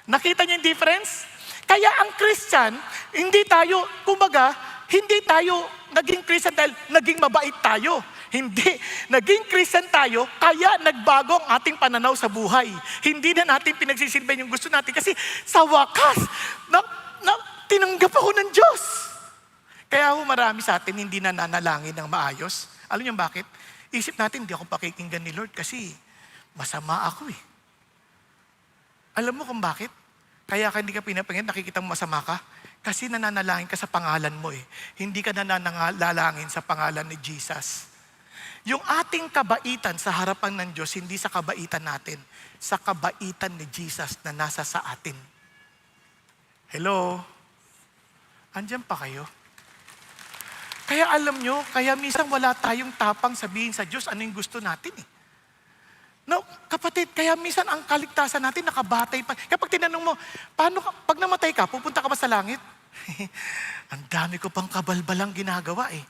Nakita niyo yung difference? Kaya ang Christian, hindi tayo naging Christian dahil naging mabait tayo. Hindi. Naging Christian tayo, kaya nagbago ang ating pananaw sa buhay. Hindi na natin pinagsisilbihan yung gusto natin kasi sa wakas, tinanggap ako ng Diyos. Kaya marami sa atin hindi na nanalangin ng maayos. Alam niyo bakit? Isip natin, hindi ako pakikinggan ni Lord kasi masama ako eh. Alam mo kung bakit? Kaya hindi ka pinapangin, nakikita mo masama ka? Kasi nananalangin ka sa pangalan mo eh. Hindi ka nananalangin sa pangalan ni Jesus. Yung ating kabaitan sa harapan ng Diyos, hindi sa kabaitan natin, sa kabaitan ni Jesus na nasa sa atin. Hello? Andiyan pa kayo? Kaya alam nyo, kaya minsan wala tayong tapang sabihin sa Diyos ano yung gusto natin eh. No, kapatid, kaya minsan ang kaligtasan natin nakabatay pa. Kapag tinanong mo, pag namatay ka, pupunta ka ba sa langit? Ang dami ko pang kabalbalang ginagawa eh.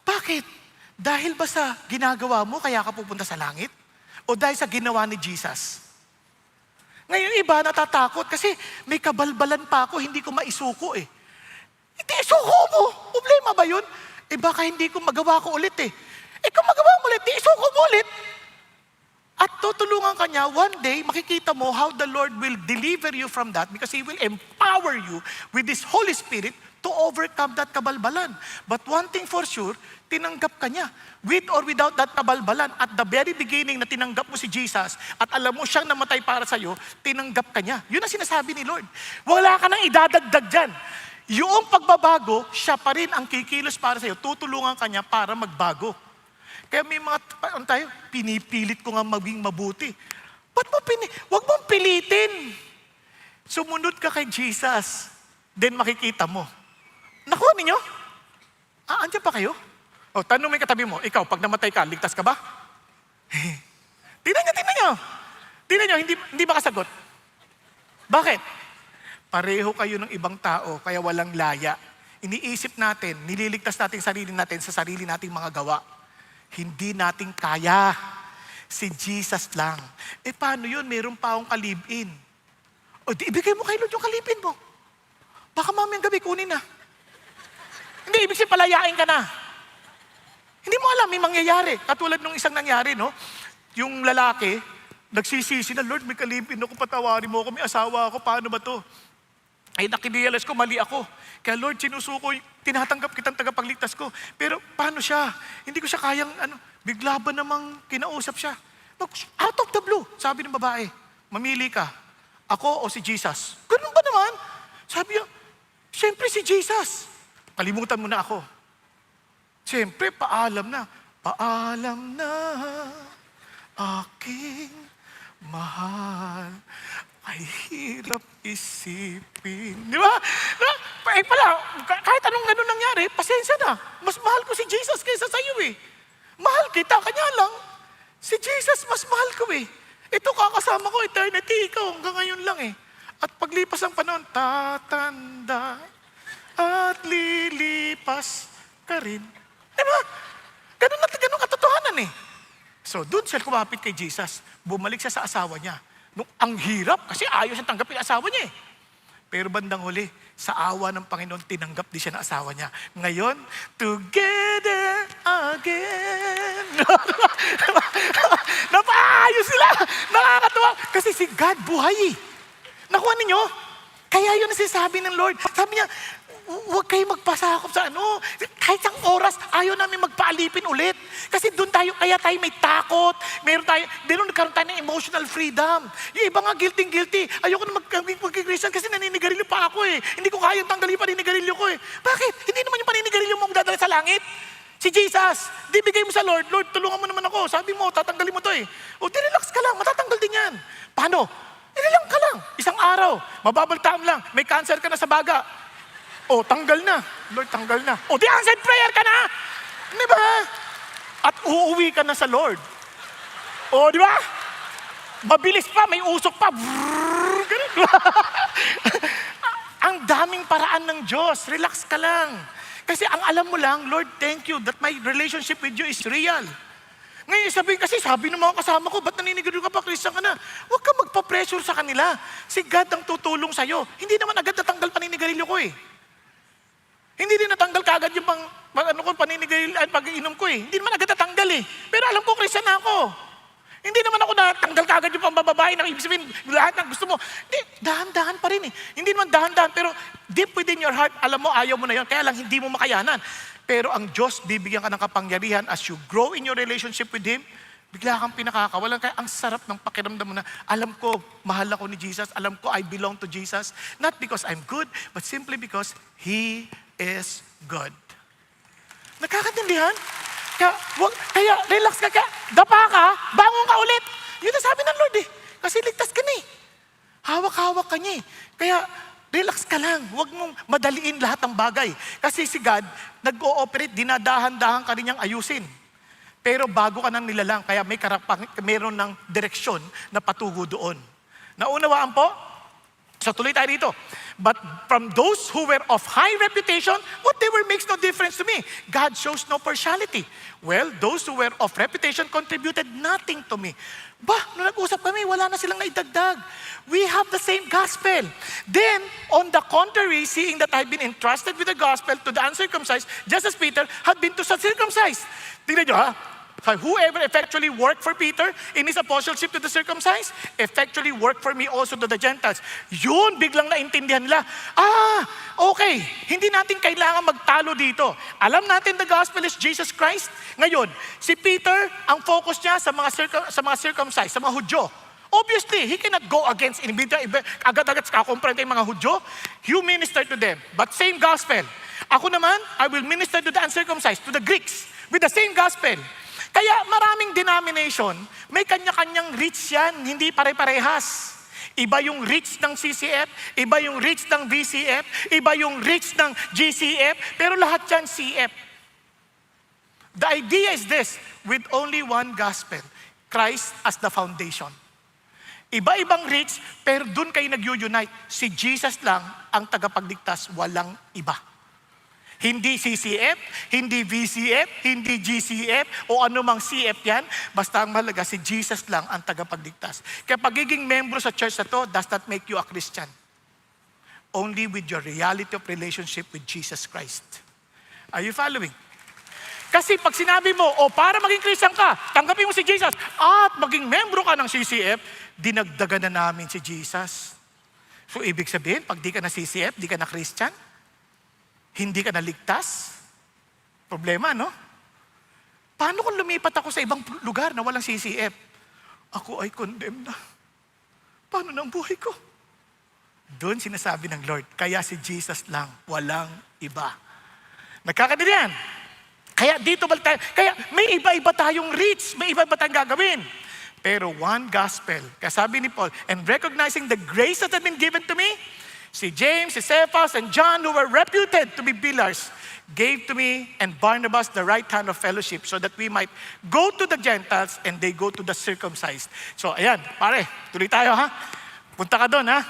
Bakit? Dahil ba sa ginagawa mo, kaya ka pupunta sa langit? O dahil sa ginawa ni Jesus? Ngayon iba natatakot kasi may kabalbalan pa ako, hindi ko maisuko eh. Hindi, isuko mo! Problema ba yun? Baka hindi ko magawa ko ulit eh. Kung magawa mo ulit, isuko mo ulit. At tutulungan ka niya, one day, makikita mo how the Lord will deliver you from that because He will empower you with His Holy Spirit to overcome that kabalbalan. But one thing for sure, tinanggap ka niya. With or without that kabalbalan, at the very beginning na tinanggap mo si Jesus at alam mo siyang namatay para sa'yo, tinanggap ka niya. Yun ang sinasabi ni Lord. Wala ka nang idadagdag dyan. Yung pagbabago, siya pa rin ang kikilos para sa'yo. Tutulungan ka niya para magbago. Kaya may mga, pinipilit ko nga maging mabuti. Huwag mong pilitin. Sumunod ka kay Jesus, then makikita mo. Nakuha ninyo? Andiyan pa kayo? O, tanong mo yung katabi mo, ikaw, pag namatay ka, ligtas ka ba? Tingnan nyo. Tingnan nyo, hindi makasagot. Bakit? Pareho kayo ng ibang tao, kaya walang laya. Iniisip natin, nililigtas natin sarili natin sa sarili nating mga gawa. Hindi natin kaya. Si Jesus lang. Paano yun? Meron pa akong kalibin. O, di ibigay mo kay Lord yung kalibin mo. Baka mamayang gabi kunin na. Hindi, ibig sabihin palayain ka na. Hindi mo alam, may mangyayari. Katulad nung isang nangyari, no? Yung lalaki, nagsisisi na, Lord, may kalibin ako, patawarin mo ako, may asawa ako, paano ba to? Ay, nakirealize ko, mali ako. Kaya Lord, sinusuko, tinatanggap kitang tagapagligtas ko. Pero paano siya? Hindi ko siya kayang, bigla ba namang kinausap siya? Out of the blue, sabi ng babae, mamili ka, ako o si Jesus. Ganun ba naman? Sabi niya, siyempre si Jesus. Kalimutan mo na ako. Siyempre, paalam na. Paalam na, aking mahal. Ay, hirap isipin. Di ba? Kahit anong ganun nangyari, pasensya na. Mas mahal ko si Jesus kaysa sa iyo eh. Mahal kita, kanya lang. Si Jesus, mas mahal ko eh. Ito kakasama ko, eternity, ikaw, hanggang ngayon lang eh. At paglipas ang panahon, tatanda at lilipas ka rin. Diba? Ganun katotohanan eh. So, doon siya kumapit kay Jesus. Bumalik siya sa asawa niya. Ang hirap kasi ayaw siya tanggapin ang asawa niya eh. Pero bandang huli, sa awa ng Panginoon, tinanggap din siya ng asawa niya. Ngayon, together again. Napaayos sila. Nakakatuwa. Kasi si God buhay eh. Nakuha ninyo? Kaya yun ang sinasabi ng Lord. Sabi niya, huwag kayo magpasakop sa kahit isang oras, ayaw namin magpaalipin ulit. Kasi doon tayo, kaya tayo may takot. Doon nagkaroon tayo ng emotional freedom. Yung iba nga guilty. Ayoko na mag-Christian kasi naninigarilyo pa ako eh. Hindi ko kayang tanggalin yung paninigarilyo ko eh. Bakit? Hindi naman yung paninigarilyo mo magdadala sa langit. Si Jesus, di bigay mo sa Lord, Lord, tulungan mo naman ako. Sabi mo, tatanggalin mo to eh. O, di relax ka lang, matatanggal din yan. Paano? Relax ka lang. Isang araw, mababaltaan lang, may cancer ka na sa baga. O, tanggal na. Lord, tanggal na. O, di answered prayer ka na. Di ba? At uuwi ka na sa Lord. O, di ba? Mabilis pa, may usok pa. Ganun. Ang daming paraan ng Diyos. Relax ka lang. Kasi ang alam mo lang, Lord, thank you that my relationship with you is real. Ngayon sabi ng mga kasama ko, ba't naninigarilyo ka pa, Christian ka na? Huwag ka magpa-pressure sa kanila. Si God ang tutulong sa'yo. Hindi naman agad natanggal paninigarilyo ko eh. Hindi din natanggal kaagad yung paninigarilyo, pag-inom ko eh. Hindi naman agad natanggal eh. Pero alam ko, Christian na ako. Hindi naman ako natanggal kaagad yung pambababae na ibig sabihin, lahat ng gusto mo. Hindi, dahan-dahan pa rin eh. Hindi naman dahan-dahan, pero deep within your heart, alam mo, ayaw mo na yun. Kaya lang, hindi mo makayanan. Pero ang Diyos, bibigyan ka ng kapangyarihan as you grow in your relationship with Him, bigla kang pinakakawalan. Kaya ang sarap ng pakiramdam mo na, alam ko, mahal ako ni Jesus. Alam ko, I belong to Jesus. Not because I'm good, but simply because He is good. Nakakatindihan? Kaya relax ka, dapa ka, bangon ka ulit. Yun ang sabi ng Lord eh. Kasi ligtas ka na eh. Hawak-hawak ka niya eh. Kaya relax ka lang. Huwag mong madaliin lahat ng bagay. Kasi si God, nag-ooperate, dinadahan-dahan ka rin niyang ayusin. Pero bago ka nang nilalang, kaya meron ng direksyon na patugo doon. Naunawaan po? So tuloy tayo dito. But from those who were of high reputation, what they were makes no difference to me. God shows no partiality. Well, those who were of reputation contributed nothing to me. Nung nag-usap kami, wala na silang naidagdag. We have the same gospel. Then, on the contrary, seeing that I've been entrusted with the gospel to the uncircumcised, just as Peter had been to the circumcised. Tingnan nyo ha, So whoever effectually worked for Peter in his apostleship to the circumcised, effectually worked for me also to the Gentiles. Yun, biglang naintindihan nila. Okay, hindi natin kailangan magtalo dito. Alam natin the gospel is Jesus Christ. Ngayon, si Peter, ang focus niya sa mga circumcised, sa mga Hudyo. Obviously, he cannot go against agad-agad kakomprente yung mga Hudyo. You minister to them, but same gospel. Ako naman, I will minister to the uncircumcised, to the Greeks, with the same gospel. Kaya maraming denomination, may kanya-kanyang reach yan, hindi pare-parehas. Iba yung reach ng CCF, iba yung reach ng VCF, iba yung reach ng GCF, pero lahat yan CF. The idea is this, with only one gospel, Christ as the foundation. Iba-ibang reach, pero dun kayo nag-unite. Si Jesus lang ang tagapagligtas, walang iba. Hindi CCF, hindi VCF, hindi GCF, o anumang CF yan. Basta ang mahalaga, si Jesus lang ang tagapagligtas. Kaya pagiging membro sa church na to does not make you a Christian. Only with your reality of relationship with Jesus Christ. Are you following? Kasi pag sinabi mo, para maging Christian ka, tanggapin mo si Jesus, at maging membro ka ng CCF, dinagdagan na namin si Jesus. So ibig sabihin, pag di ka na CCF, di ka na Christian? Hindi ka naligtas? Problema, no? Paano kung lumipat ako sa ibang lugar na walang CCF? Ako ay condemned na. Paano ng buhay ko? Doon sinasabi ng Lord, kaya si Jesus lang, walang iba. Nagkakaintindihan? Kaya dito tayo, kaya may iba-iba tayong reach, may iba-iba tayong gagawin. Pero one gospel. Kaya sabi ni Paul, and recognizing the grace that had been given to me, si James, si Cephas, and John, who were reputed to be pillars, gave to me and Barnabas the right hand of fellowship so that we might go to the Gentiles and they go to the circumcised. So, ayan, pare, tuloy tayo ha. Punta ka doon ha.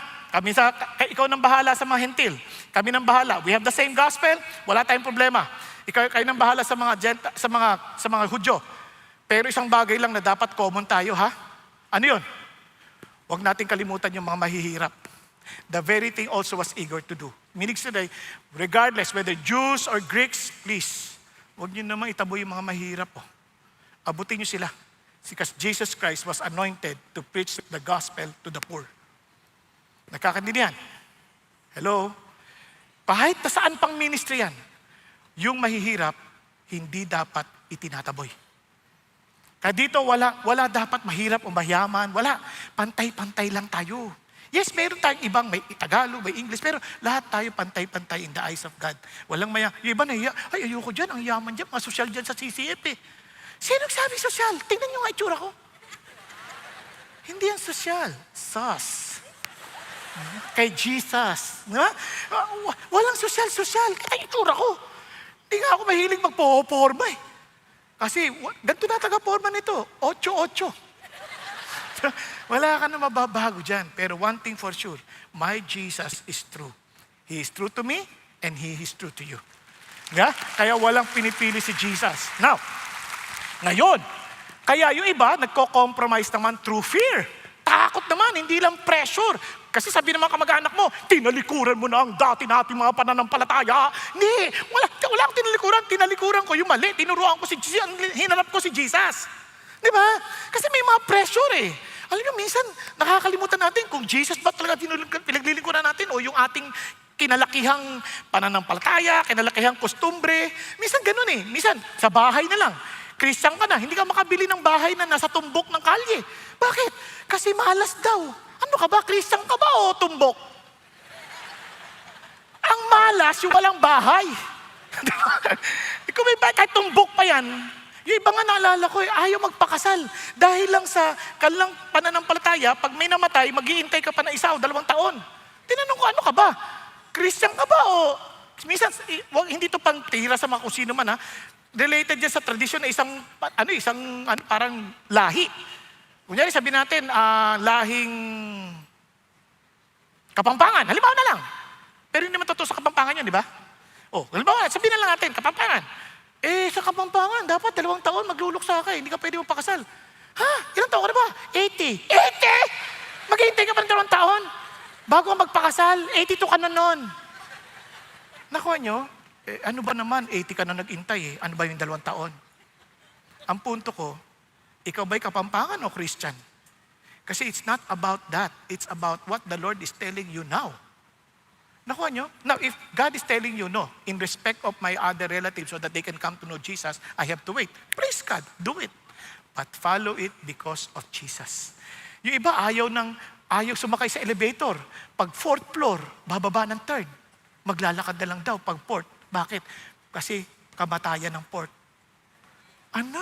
Ikaw nang bahala sa mga hentil. Kami nang bahala. We have the same gospel, wala tayong problema. Kayo nang bahala sa mga Hudyo. Pero isang bagay lang na dapat common tayo ha. Ano yun? Huwag natin kalimutan yung mga mahihirap. The very thing also was eager to do. Meaning today, regardless whether Jews or Greeks, please, huwag niyo naman itaboy yung mga mahirap. Abutin niyo sila. Because Jesus Christ was anointed to preach the gospel to the poor. Nakakaintindihan? Hello? Kahit na saan pang ministry yan, yung mahihirap, hindi dapat itinataboy. Kaya dito, wala dapat mahirap o mayaman. Wala. Pantay-pantay lang tayo. Yes, meron tayong ibang, may Tagalog, may English, pero lahat tayo pantay-pantay in the eyes of God. Walang maya. Yung iba nahiya, ay ayoko dyan, ang yaman dyan, mga sosyal dyan sa CCF eh. Sino nagsabi sosyal? Tingnan nyo nga itsura ko. Hindi yan sosyal. Sus. Kay Jesus. Walang sosyal. Kaya itsura ko. Hindi nga ako mahilig magpo-forma eh. Kasi ganito na taga-forma nito. 8-8. Wala ka na mababago dyan. Pero one thing for sure, my Jesus is true. He is true to me and He is true to you. Yeah? Kaya walang pinipili si Jesus. Now, ngayon, kaya yung iba, nagko-compromise naman through fear. Takot naman, hindi lang pressure. Kasi sabi ng mga kamag-anak mo, tinalikuran mo na ang dati nating mga pananampalataya. Hindi, wala akong tinalikuran ko yung mali. Tinuruan ko si Jesus, hinarap ko si Jesus. Di ba? Kasi may mga pressure eh. Alam nyo, minsan nakakalimutan natin kung Jesus ba talaga pinaglilingkuran natin o yung ating kinalakihang pananampalataya, kinalakihang kostumbre. Minsan ganun eh. Minsan sa bahay na lang. Christian ka na, hindi ka makabili ng bahay na nasa tumbok ng kalye. Bakit? Kasi malas daw. Ano ka ba? Christian ka ba o tumbok? Ang malas yung walang bahay. Kung may bahay, kahit tumbok pa yan, yung iba nga naalala ko, ayaw magpakasal. Dahil lang sa kanilang pananampalataya, pag may namatay, mag-iintay ka pa na 1 o 2 taon. Tinanong ko, ano ka ba? Christian ka ba? O, minsan, hindi to pang tira sa mga kusino man ha. Related yan sa tradisyon na isang parang lahi. Kunyari, sabi natin, lahing Kapampangan. Halimbawa na lang. Pero hindi naman totoo sa Kapampangan yun, di ba? Halimbawa, sabihin na lang natin, Kapampangan. Sa Kapampangan, dapat 2 taon magluluksa ka. Hindi ka pwede magpakasal. Ha? Ilang taon ka na ba? 80. 80? Maghihintay ka pa ng 2 taon? Bago magpakasal, 82 ka na nun. Nakuha nyo? Ano ba naman, 80 ka na nag-intay eh. Ano ba yung 2 taon? Ang punto ko, ikaw ba'y Kapampangan o Christian? Kasi it's not about that. It's about what the Lord is telling you now. Nakuha nyo? Now, if God is telling you, no, in respect of my other relatives so that they can come to know Jesus, I have to wait. Praise God, do it. But follow it because of Jesus. Yung iba, ayaw sumakay sa elevator. Pag fourth floor, bababa ng third. Maglalakad na lang daw pag fourth. Bakit? Kasi kamatayan ng fourth. Ano?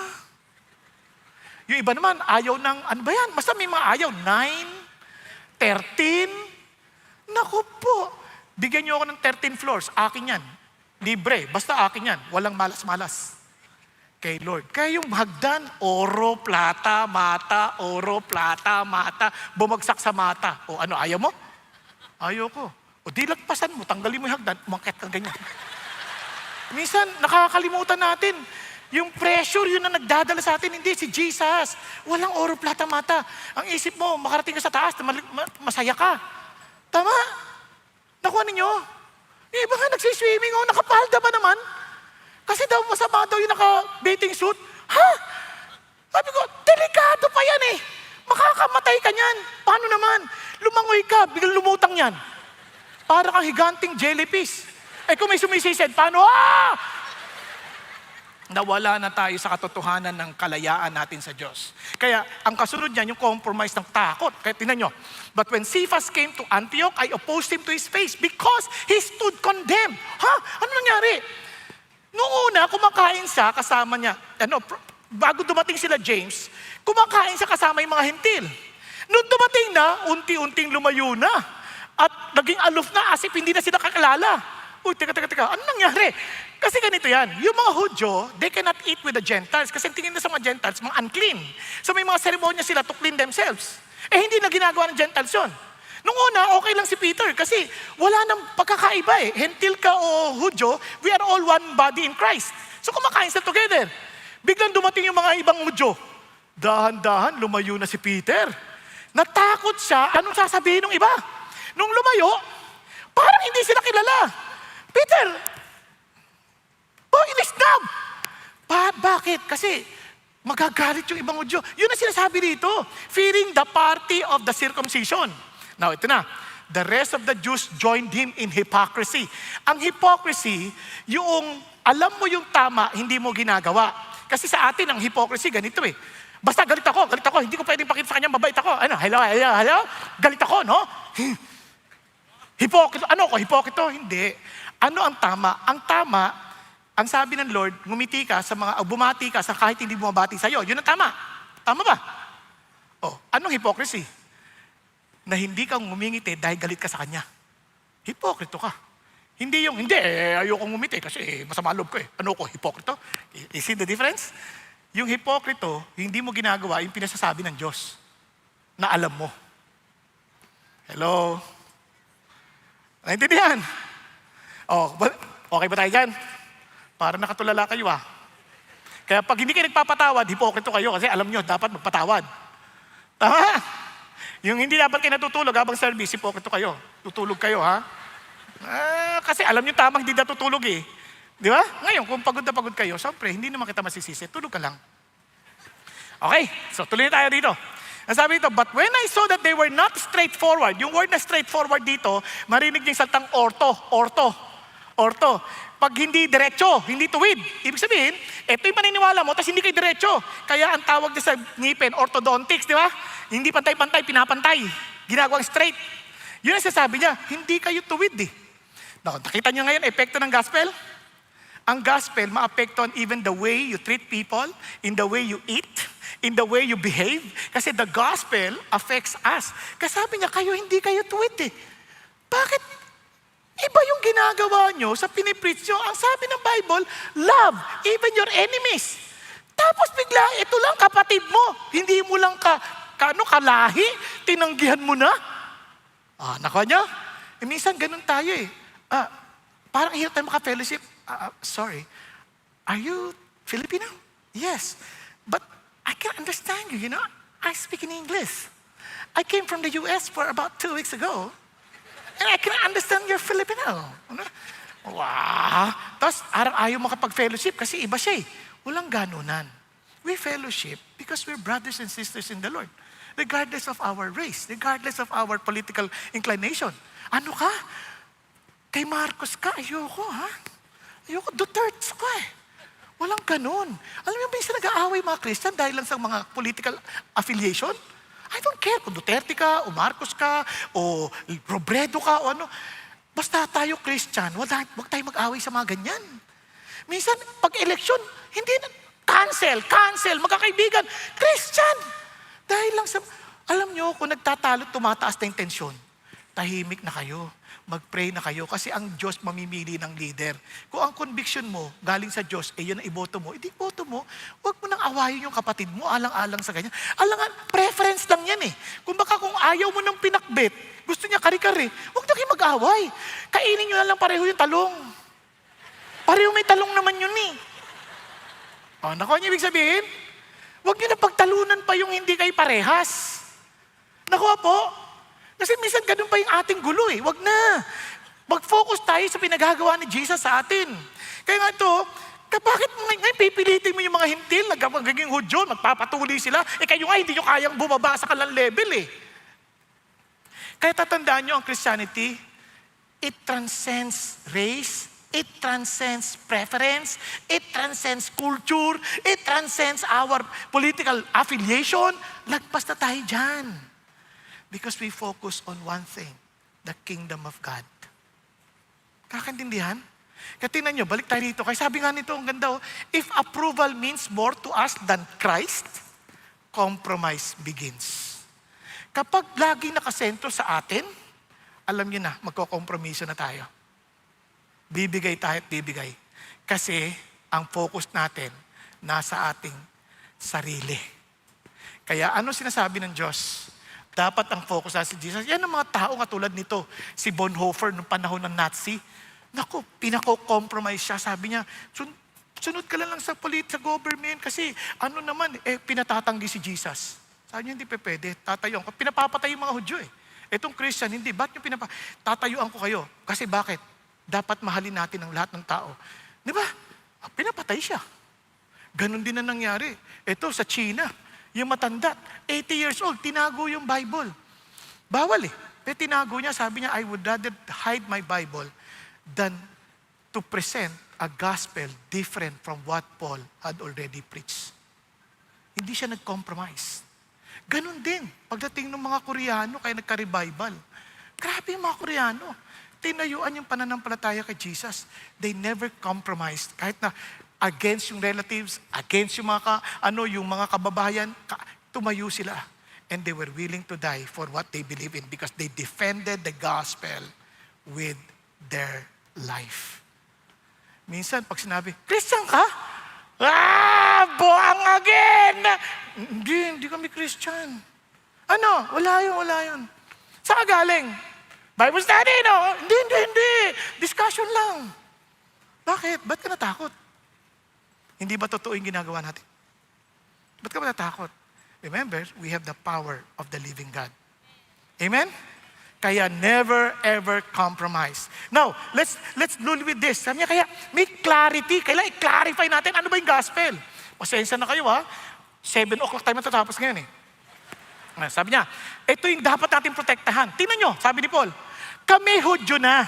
Yung iba naman, ayaw ng, ano ba yan? Basta may mga ayaw. 9, 13. Naku po. Bigyan niyo ako ng 13 floors. Akin yan. Libre. Basta akin yan. Walang malas-malas. Kay Lord. Kaya yung hagdan, oro, plata, mata, oro, plata, mata, bumagsak sa mata. O ano, ayaw mo? Ayaw ko. O di lagpasan mo, tanggalin mo yung hagdan, umangket kang ganyan. Minsan, nakakalimutan natin. Yung pressure, yun na nagdadala sa atin. Hindi, si Jesus. Walang oro, plata, mata. Ang isip mo, makarating ka sa taas, masaya ka. Tama? Nakuha ninyo? Yung iba nga nagsiswimming, nakapalda ba naman? Kasi daw masama daw yung naka-bathing suit. Ha? Sabi ko, delikado pa yan eh. Makakamatay ka niyan. Paano naman? Lumangoy ka, biglang lumutang yan. Para kang higanting jellyfish. Eh kung may sumisisid, paano? Nawala na tayo sa katotohanan ng kalayaan natin sa Diyos. Kaya ang kasunod niyan, yung compromise ng takot. Kaya tingnan nyo, but when Cephas came to Antioch, I opposed him to his face because he stood condemned. Ha? Ano nangyari? Noong una, kumakain siya kasama niya. Bago dumating sila James, kumakain siya kasama yung mga hentil. Noong dumating na, unti-unting lumayo na. At naging aloof na as if hindi na sila kakilala. Uy, teka. Ano nangyari? Kasi ganito yan. Yung mga Hudyo, they cannot eat with the Gentiles. Kasi tingin na sa mga Gentiles, mga unclean. So may mga seremonya sila to clean themselves. Eh hindi na ginagawa ng Gentiles yun. Nung una, okay lang si Peter kasi wala nang pagkakaiba eh. Hentil ka o Hudyo, we are all one body in Christ. So kumakain sila together. Biglang dumating yung mga ibang Hudyo. Dahan-dahan, lumayo na si Peter. Natakot siya. Anong sasabihin ng iba? Nung lumayo, parang hindi sila kilala. Peter, inisnab! Bakit? Kasi magagalit yung ibang Hudyo. Yun ang sinasabi dito. Fearing the party of the circumcision. Now, ito na. The rest of the Jews joined him in hypocrisy. Ang hypocrisy, yung alam mo yung tama, hindi mo ginagawa. Kasi sa atin, ang hypocrisy, ganito eh. Basta galit ako. Hindi ko pwedeng pakita sa kanya, mabait ako. Hello? Galit ako, no? Hipokrito. Ano ko? Hipokrito? Hindi. Ano ang tama? Ang tama, ang sabi ng Lord, bumati ka sa kahit hindi bumabati sa'yo. Yun ang tama. Tama ba? Anong hypocrisy? Na hindi kang ngumingiti dahil galit ka sa kanya. Hipokrito ka. Hindi ayokong ngumiti kasi masama loob ko eh. Ano ko? Hipokrito? You see the difference? Yung hipokrito, hindi mo ginagawa yung pinasasabi ng Diyos na alam mo. Hello? Naintindihan? Okay ba tayo dyan? Para nakatulala kayo Kaya pag hindi kayo nagpapatawad, hipokrito kayo kasi alam nyo, dapat magpatawad. Tama? Yung hindi dapat kayo natutulog habang service, hipokrito kayo. Tutulog kayo, kasi alam nyo tamang hindi natutulog eh. Di ba? Ngayon, kung pagod na pagod kayo, syempre, hindi naman kita masisisi. Tulog ka lang. Okay, so tuloy tayo dito. Ang sabi dito, but when I saw that they were not straightforward, yung word na straightforward dito, marinig niyo yung saltang orto. Pag hindi diretso, hindi tuwid. Ibig sabihin, ito yung paniniwala mo, tapos hindi kayo diretso. Kaya ang tawag niya sa ngipin, orthodontics, di ba? Hindi pantay-pantay, pinapantay. Ginagawang straight. Yun ang sasabi niya, hindi kayo tuwid eh. Nakita niyo ngayon, epekto ng gospel? Ang gospel, maapektuhan even the way you treat people, in the way you eat, in the way you behave. Kasi the gospel affects us. Kasi sabi niya, hindi kayo tuwid eh. Bakit? Iba yung ginagawa nyo sa pinipreach nyo. Ang sabi ng Bible, love even your enemies. Tapos bigla, ito lang kapatid mo. Hindi mo lang kalahi, tinanggihan mo na. Nakuha niya? Minsan ganun tayo eh. Parang hirap tayo maka-fellowship. Sorry, are you Filipino? Yes, but I can understand you, I speak in English. I came from the US for about 2 weeks ago, and I can understand you're Filipino. Wow! Tapos, ayaw makapag-fellowship kasi iba siya eh. Walang ganunan. We fellowship because we're brothers and sisters in the Lord. Regardless of our race, regardless of our political inclination. Ano ka? Kay Marcos ka? Ayoko, ha? Ayoko, Duterte ka eh. Walang ganun. Alam mo, minsan nag-aaway mga Christian dahil lang sa mga political affiliation. I don't care kung Duterte ka, o Marcos ka, o Robredo ka, o ano. Basta tayo Christian, wag tayo mag-away sa mga ganyan. Minsan, pag-eleksyon, hindi na, cancel, magkakaibigan, Christian. Dahil lang sa, alam nyo, kung nagtatalo, tumataas na yung tensyon. Tahimik na kayo. Mag-pray na kayo kasi ang Diyos mamimili ng leader. Kung ang conviction mo galing sa Diyos, yun ang iboto mo, edi iboto mo, huwag mo nang awayin yung kapatid mo, alang-alang sa ganyan. Alangan, preference lang yan eh. Kung ayaw mo ng pinakbet, gusto niya kari-kari, huwag na kayo mag-away. Kainin nyo na lang pareho yung talong. Pareho may talong naman yun eh. Nakuha niyo ibig sabihin? Huwag nyo na pagtalunan pa yung hindi kayo parehas. Nakuha po? Kasi minsan ganun pa yung ating gulo eh. Huwag na. Mag-focus tayo sa pinagagawa ni Jesus sa atin. Kaya nga ito, bakit ngayon pipilitin mo yung mga hintil, nagiging Hudyo, magpapatuloy sila, kayo nga hindi nyo kayang bumaba sa kalang level eh. Kaya tatandaan nyo ang Christianity, it transcends race, it transcends preference, it transcends culture, it transcends our political affiliation. Lagpas na tayo dyan. Because we focus on one thing, the kingdom of God. Kakaintindihan? Kaya tingnan nyo, balik tayo dito. Kaya sabi nga nito, ang ganda, if approval means more to us than Christ, compromise begins. Kapag lagi nakasentro sa atin, alam nyo na, magkokompromiso na tayo. Bibigay tayo at bibigay. Kasi ang focus natin nasa ating sarili. Kaya ano sinasabi ng Diyos? Dapat ang focus na si Jesus. Yan ang mga tao katulad nito. Si Bonhoeffer noong panahon ng Nazi. Naku, pinako-compromise siya. Sabi niya, sunod ka lang sa government kasi ano naman, pinatatanggi si Jesus. Sabi niya, hindi pwede. Tatayuan ko. Pinapapatay yung mga Hudyo eh. Itong Christian, hindi. Bakit yung tatayuan ko kayo? Kasi bakit? Dapat mahalin natin ang lahat ng tao. Di ba? Pinapatay siya. Ganon din na nangyari. Ito sa China. Yung matanda, 80 years old, tinago yung Bible. Bawal eh. Pero tinago niya, sabi niya, I would rather hide my Bible than to present a gospel different from what Paul had already preached. Hindi siya nag-compromise. Ganon din, pagdating ng mga Koreano, kaya nagka-revival. Grabe yung mga Koreano. Tinayuan yung pananampalataya kay Jesus. They never compromised. Kahit na against yung relatives, against yung mga kababayan, tumayo sila. And they were willing to die for what they believe in because they defended the gospel with their life. Minsan, pag sinabi, Christian ka? Buang again! Hindi kami Christian. Ano? Wala yun. Saan ka galing? Bible study, no? Hindi. Discussion lang. Bakit? Ba't ka natakot? Hindi ba totoo yung ginagawa natin? Ba't ka ba natakot? Remember, we have the power of the living God. Amen? Kaya never ever compromise. Now, let's deal with this. Sabi niya, kaya may clarity. Kailangan i-clarify natin ano ba yung gospel. Pasensya na kayo ha. 7 o'clock tayo matatapos ngayon eh. Sabi niya, ito yung dapat natin protektahan. Tingnan nyo, sabi ni Paul, kami Hudyo na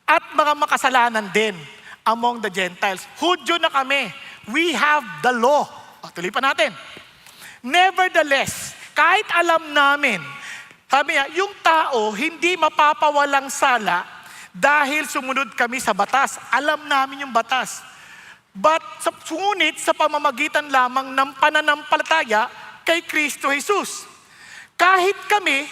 at mga makasalanan din among the Gentiles. Hudyo na kami. We have the law. Tuloy pa natin. Nevertheless, kahit alam namin, sabi niya, yung tao hindi mapapawalang sala dahil sumunod kami sa batas. Alam namin yung batas. But ngunit sa pamamagitan lamang ng pananampalataya kay Kristo Jesus. Kahit kami,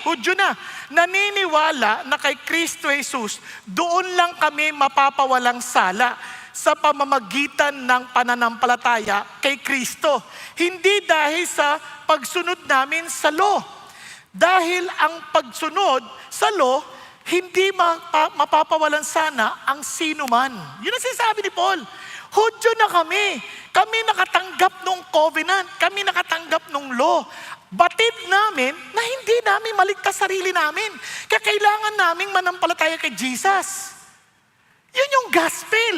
Hudyo na, naniniwala na kay Kristo Jesus, doon lang kami mapapawalang sala sa pamamagitan ng pananampalataya kay Kristo. Hindi dahil sa pagsunod namin sa law. Dahil ang pagsunod sa law, hindi mapapawalan sana ang sino man. Yun ang sinasabi ni Paul. Hudyo na kami. Kami nakatanggap ng covenant. Kami nakatanggap ng law. Batid namin na hindi namin maligtas sarili namin. Kaya kailangan namin manampalataya kay Jesus. Yun yung gospel.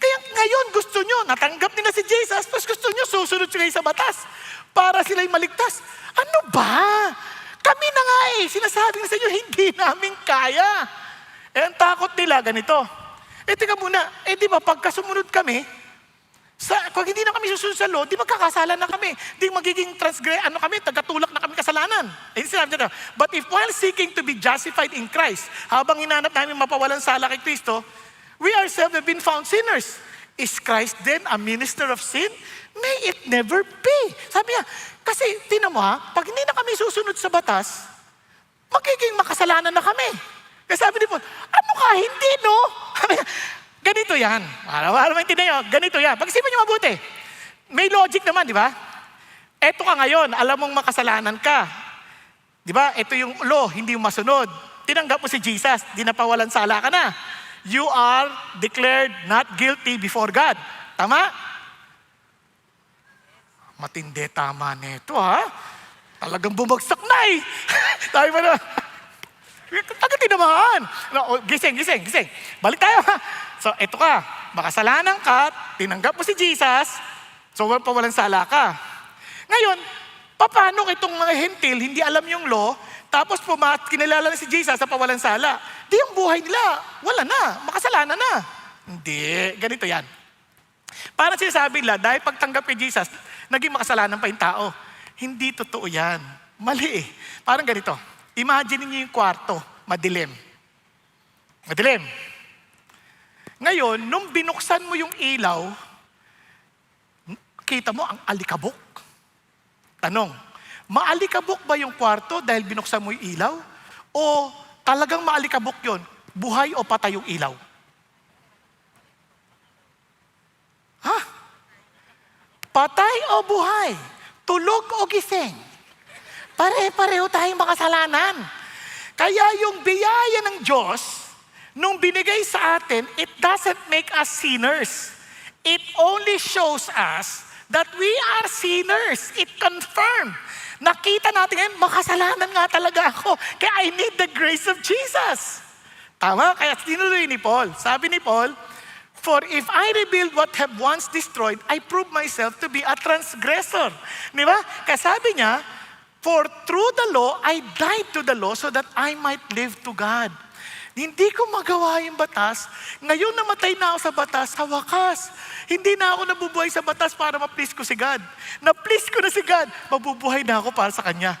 Kaya ngayon gusto nyo, natanggap nila si Jesus, tapos gusto nyo susunod sila sa batas para sila'y maligtas. Ano ba? Kami na nga sinasabi sa inyo, hindi namin kaya. Ang takot nila, ganito. Teka muna, di ba pagka sumunod kami, kung hindi na kami susunod sa law, di magkakasala na kami. Di magiging tagatulak na kami kasalanan. Sinabi nila, but if while seeking to be justified in Christ, habang hinanap namin mapawalan sala kay Kristo, we ourselves have been found sinners. Is Christ then a minister of sin? May it never be. Sabi niya, kasi tinan mo pag hindi na kami susunod sa batas, magiging makasalanan na kami. Kasi sabi ni Paul, ano ka, hindi no? Ganito yan. Para maintindihan nyo, ganito yan. Pag-isipan nyo mabuti. May logic naman, di ba? Eto ka ngayon, alam mong makasalanan ka. Di ba? Ito yung law, hindi yung masunod. Tinanggap mo si Jesus, di napawalan sala ka na. You are declared not guilty before God. Tama? Matindi, tama nito Talagang bumagsak na Sabi ba na, tagatin naman. Gising. Balik tayo So, eto ka, makasalanan ka, tinanggap mo si Jesus, so pawalan sala ka. Ngayon, paano itong mga hentil, hindi alam yung law, tapos kinilala na si Jesus sa pawalan sala. Di yung buhay nila, wala na, makasalanan na. Hindi, ganito yan. Parang sinasabi nila, dahil pagtanggap kay Jesus, naging makasalanan pa yung tao. Hindi totoo yan. Mali Parang ganito, imagine niyo yung kwarto, madilim. Madilim. Ngayon, nung binuksan mo yung ilaw, kita mo ang alikabok. Tanong, maalikabok ba yung kwarto dahil binuksan mo yung ilaw? O talagang maalikabok yun? Buhay o patay yung ilaw? Patay o buhay? Tulog o gising? Pare-pareho tayong makasalanan. Kaya yung biyaya ng Diyos, nung binigay sa atin, it doesn't make us sinners. It only shows us that we are sinners. It confirmed. Nakita natin ngayon, makasalanan nga talaga ako. Kaya I need the grace of Jesus. Tama? Kaya tinuloy ni Paul. Sabi ni Paul, for if I rebuild what have once destroyed, I prove myself to be a transgressor. Di ba? Kaya sabi niya, for through the law, I died to the law so that I might live to God. Hindi ko magawa yung batas. Ngayon namatay na ako sa batas, sa wakas. Hindi na ako nabubuhay sa batas para ma-please ko si God. Na-please ko na si God, mabubuhay na ako para sa Kanya.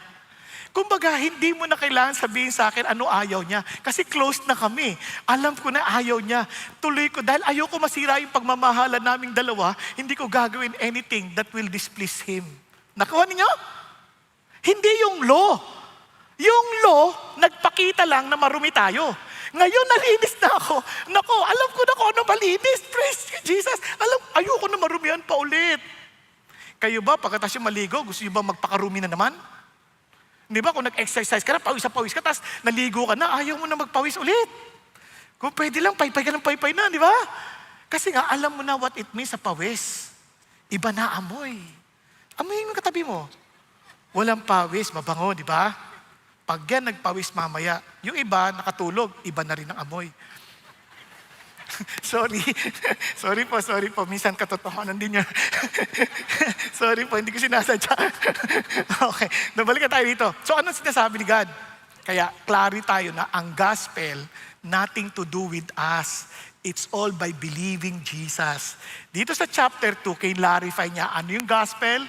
Kumbaga, hindi mo na kailangan sabihin sa akin ano ayaw niya. Kasi close na kami. Alam ko na ayaw niya. Tuloy ko, dahil ayoko masira yung pagmamahalan naming dalawa, hindi ko gagawin anything that will displease Him. Nakuha ninyo? Hindi yung law. Yung law, nagpakita lang na marumi tayo. Ngayon, nalinis na ako. Nako, alam ko na kung ano malinis. Praise Jesus. Ayoko na marumihan pa ulit. Kayo ba, pagkatapos yung maligo, gusto nyo ba magpakarumi na naman? Di ba, kung nag-exercise ka na, pawis ka, tapos naligo ka na, ayaw mo na magpawis ulit. Kung pwede lang, paypay ka ng paypay na, di ba? Kasi nga, alam mo na what it means sa pawis. Iba na amoy. Amoy yung katabi mo. Walang pawis, mabango, di ba? Pag yan nagpawis mamaya, yung iba nakatulog, iba na rin ang amoy. Sorry po. Minsan katotohanan din yun. Sorry po, hindi ko sinasadya. Okay, nabalik tayo dito. So anong sinasabi ni God? Kaya klaro tayo na ang gospel, nothing to do with us. It's all by believing Jesus. Dito sa chapter 2, clarify niya ano yung gospel.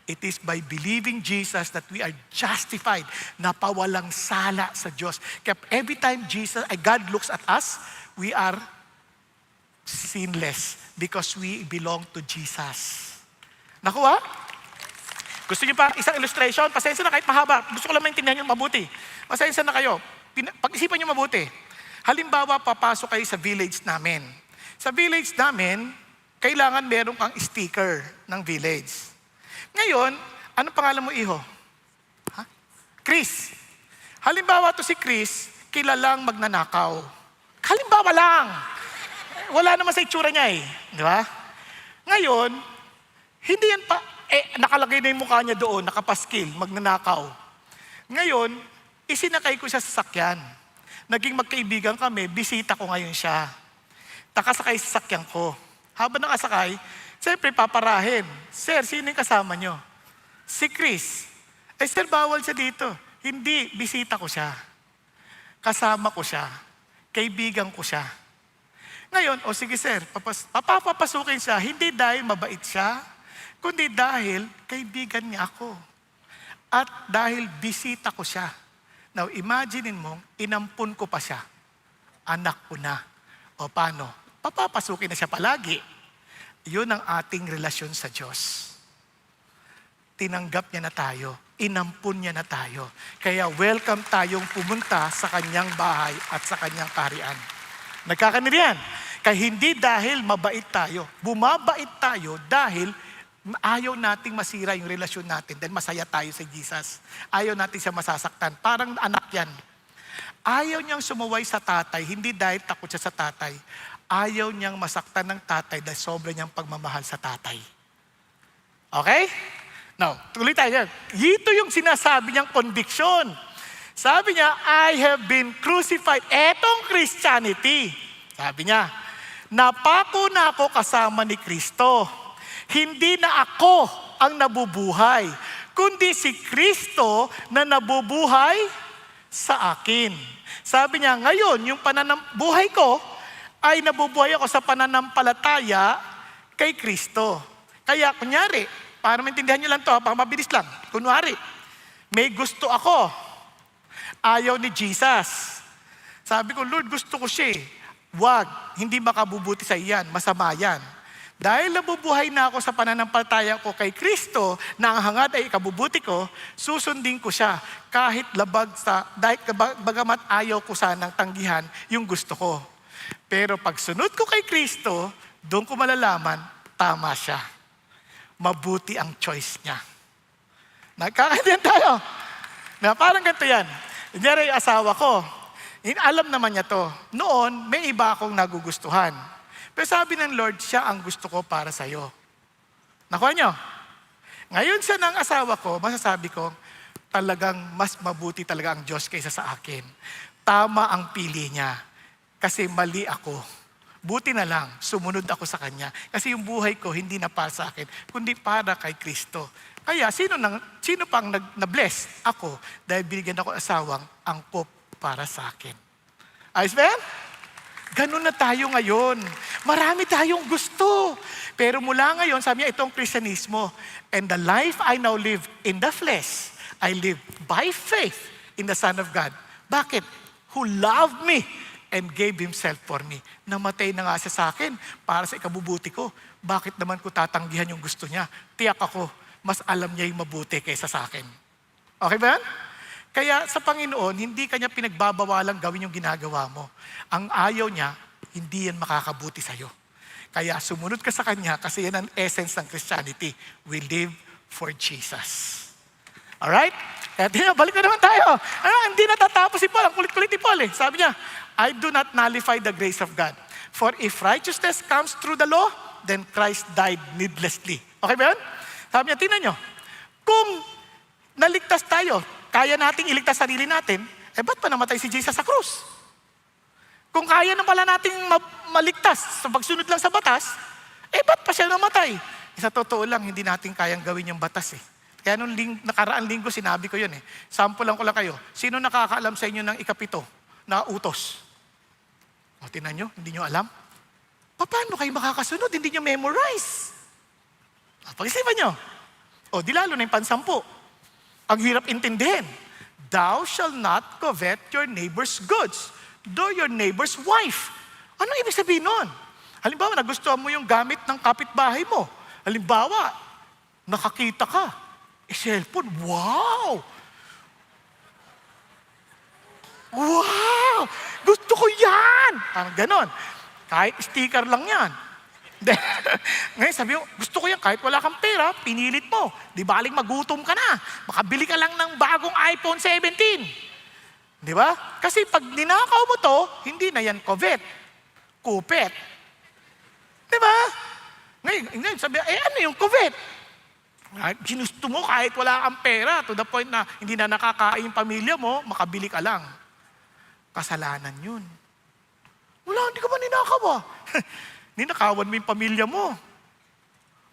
It is by believing Jesus that we are justified, napawalang sala sa Diyos. Kaya every time God looks at us, we are sinless because we belong to Jesus. Nakuha? Gusto niyo pa isang illustration? Pasensya na kahit mahaba. Gusto ko lang maintindihan niyo mabuti. Pasensya na kayo. Pag-isipan niyo mabuti. Halimbawa, papasok kayo sa village namin. Sa village namin, kailangan meron kang sticker ng village. Ngayon, anong pangalan mo, iho? Chris. Halimbawa to si Chris, kilalang magnanakaw. Halimbawa lang. Wala naman sa itsura niya Di ba? Ngayon, hindi yan pa, nakalagay na yung mukha niya doon, nakapaskil, magnanakaw. Ngayon, isinakay ko siya sa sakyan. Naging magkaibigan kami, bisita ko ngayon siya. Nakasakay sa sakyan ko. Habang nakasakay, siyempre paparahin. Sir, sino yung kasama nyo? Si Chris. Sir, bawal siya dito. Hindi, bisita ko siya. Kasama ko siya. Kaibigan ko siya. Ngayon, sige sir, papapasukin siya, hindi dahil mabait siya, kundi dahil kaibigan niya ako. At dahil bisita ko siya. Now, imaginein mo, inampun ko pa siya. Anak ko na. O paano? Papapasukin na siya palagi. Yun ang ating relasyon sa Diyos. Tinanggap niya na tayo. Inampun niya na tayo. Kaya welcome tayong pumunta sa kanyang bahay at sa kanyang kaharian. Nagkakaniriyan. Kaya hindi dahil mabait tayo. Bumabait tayo dahil ayaw nating masira yung relasyon natin dahil masaya tayo sa Jesus. Ayaw natin siya masasaktan. Parang anak yan. Ayaw niyang sumuway sa tatay, hindi dahil takot siya sa tatay. Ayaw niyang masaktan ng tatay dahil sobra niyang pagmamahal sa tatay. Okay? Now, tuloy tayo. Ito yung sinasabi niyang conviction. Sabi niya, I have been crucified. Etong Christianity. Sabi niya, napako na ako kasama ni Kristo. Hindi na ako ang nabubuhay, kundi si Kristo na nabubuhay sa akin. Sabi niya, ngayon, yung buhay ko ay nabubuhay ako sa pananampalataya kay Kristo. Kaya, kunyari, para maintindihan nyo lang to, para mabilis lang. Kunwari, may gusto ako. Ayaw ni Jesus. Sabi ko, Lord, gusto ko siya eh. Wag, hindi makabubuti sa iyan, masama yan. Dahil nabubuhay na ako sa pananampalataya ko kay Kristo, na ang hangad ay ikabubuti ko, susundin ko siya kahit dahil bagamat ayaw ko sanang tanggihan yung gusto ko. Pero pag sunod ko kay Kristo, doon ko malalaman, tama siya. Mabuti ang choice niya. Nagkakaintindihan tayo. Na parang ganito yan. Kunyari yung asawa ko, alam naman niya to. Noon, may iba akong nagugustuhan. Pero sabi ng Lord, siya ang gusto ko para sa'yo. Nakuha niyo? Ngayon siya ng asawa ko, masasabi ko, talagang mas mabuti talaga ang Diyos kaysa sa akin. Tama ang pili niya. Kasi mali ako. Buti na lang, sumunod ako sa Kanya. Kasi yung buhay ko, hindi na para sa akin, kundi para kay Kristo. Kaya, sino pang na-bless? Ako, dahil binigyan ako asawang angkop para sa akin. Ayos ba yan? Ganun na tayo ngayon. Marami tayong gusto. Pero mula ngayon, sabi niya, itong Kristiyanismo, and the life I now live in the flesh, I live by faith in the Son of God. Bakit? Who loved me and gave Himself for me. Namatay na nga siya sa akin para sa ikabubuti ko. Bakit naman ko tatanggihan yung gusto niya? Tiyak ako, mas alam niya yung mabuti kaysa sa akin. Okay ba yan? Kaya sa Panginoon, hindi Kanya pinagbabawalang gawin yung ginagawa mo. Ang ayaw niya, hindi yan makakabuti sa'yo. Kaya sumunod ka sa Kanya kasi yan ang essence ng Christianity. We live for Jesus. Alright? Kaya balik na naman tayo. Hindi natatapos si Paul. Ang kulit-kulit ni Paul eh. Sabi niya, I do not nullify the grace of God. For if righteousness comes through the law, then Christ died needlessly. Okay ba yun? Sabi niya, tingnan nyo. Kung naligtas tayo, kaya nating iligtas sarili natin, ba't pa namatay si Jesus sa krus? Kung kaya na pala nating maligtas sa pagsunod lang sa batas, ba't pa siya namatay? Sa totoo lang, hindi natin kayang gawin yung batas eh. Kaya nung nakaraang linggo, sinabi ko yun eh. Sample lang ko lang kayo. Sino nakakaalam sa inyo ng ikapito na utos? O, tinan nyo, hindi nyo alam? Paano kayo makakasunod? Hindi nyo memorize. Pag-isipan nyo. O, di lalo na yung pansampu. Ang hirap intindihin. Thou shall not covet your neighbor's goods, though your neighbor's wife. Anong ibig sabihin nun? Halimbawa, nagustuhan mo yung gamit ng kapitbahay mo. Halimbawa, nakakita ka. Cellphone, wow! Wow! Gusto ko yan! Parang ganon. Kahit sticker lang yan. Ngayon sabi mo, gusto ko yan, kahit wala kang pera, pinilit mo. Di baling magutom ka na. Makabili ka lang ng bagong iPhone 17. Di ba? Kasi pag ninakaw mo to, hindi na yan covet. Kupet. Di ba? Ngayon sabi, ano yung covet? Ginusto mo kahit wala kang pera to the point na hindi na nakakain yung pamilya mo, makabili ka lang. Kasalanan yun. Wala, hindi ka ba ninakaw ah? ninakawan mo yung pamilya mo.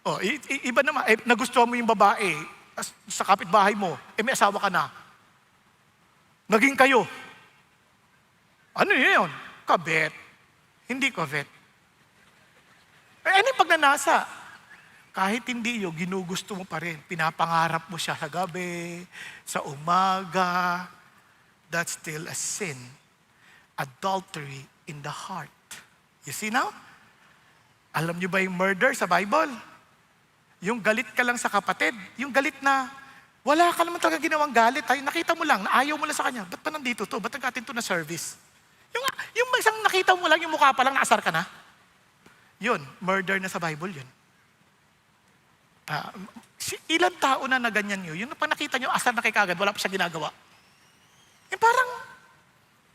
O, iba naman, nagustuhan mo yung babae sa kapitbahay mo, may asawa ka na. Naging kayo. Ano yun? Kabet. Hindi kabet. Ano yung pagnanasa? Kahit hindi yun, ginugusto mo pa rin. Pinapangarap mo siya sa gabi, sa umaga. That's still a sin. Adultery in the heart. You see now? Alam niyo ba yung murder sa Bible? Yung galit ka lang sa kapatid. Yung galit na, wala ka naman talaga ginawang galit. Ay, nakita mo lang, ayaw mo lang sa kanya. Ba't pa nandito to? Ba't nag-atin to na service? Yung isang nakita mo lang, yung mukha pa lang, naasar ka na. Yun, murder na sa Bible yun. Ilan tao na ganyan yun? Yung pag nakita nyo, asar na kay kagad, wala pa siya ginagawa. Yung parang,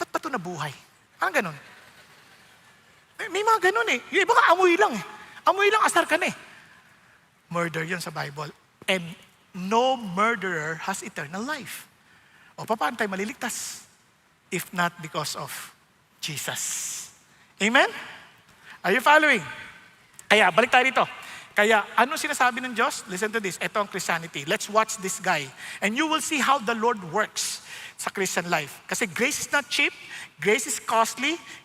ba't ba ito nabuhay? Parang ganun. May mga ganun eh. Yung iba ka, amoy lang eh. Amoy lang, asar ka na eh. Murder yun sa Bible. And no murderer has eternal life. O paano tayo maliligtas? If not because of Jesus. Amen? Are you following? Kaya, balik tayo dito. Kaya, ano sinasabi ng Diyos? Listen to this. Ito ang Christianity. Let's watch this guy. And you will see how the Lord works sa Christian life. Kasi grace is not cheap. Grace is costly.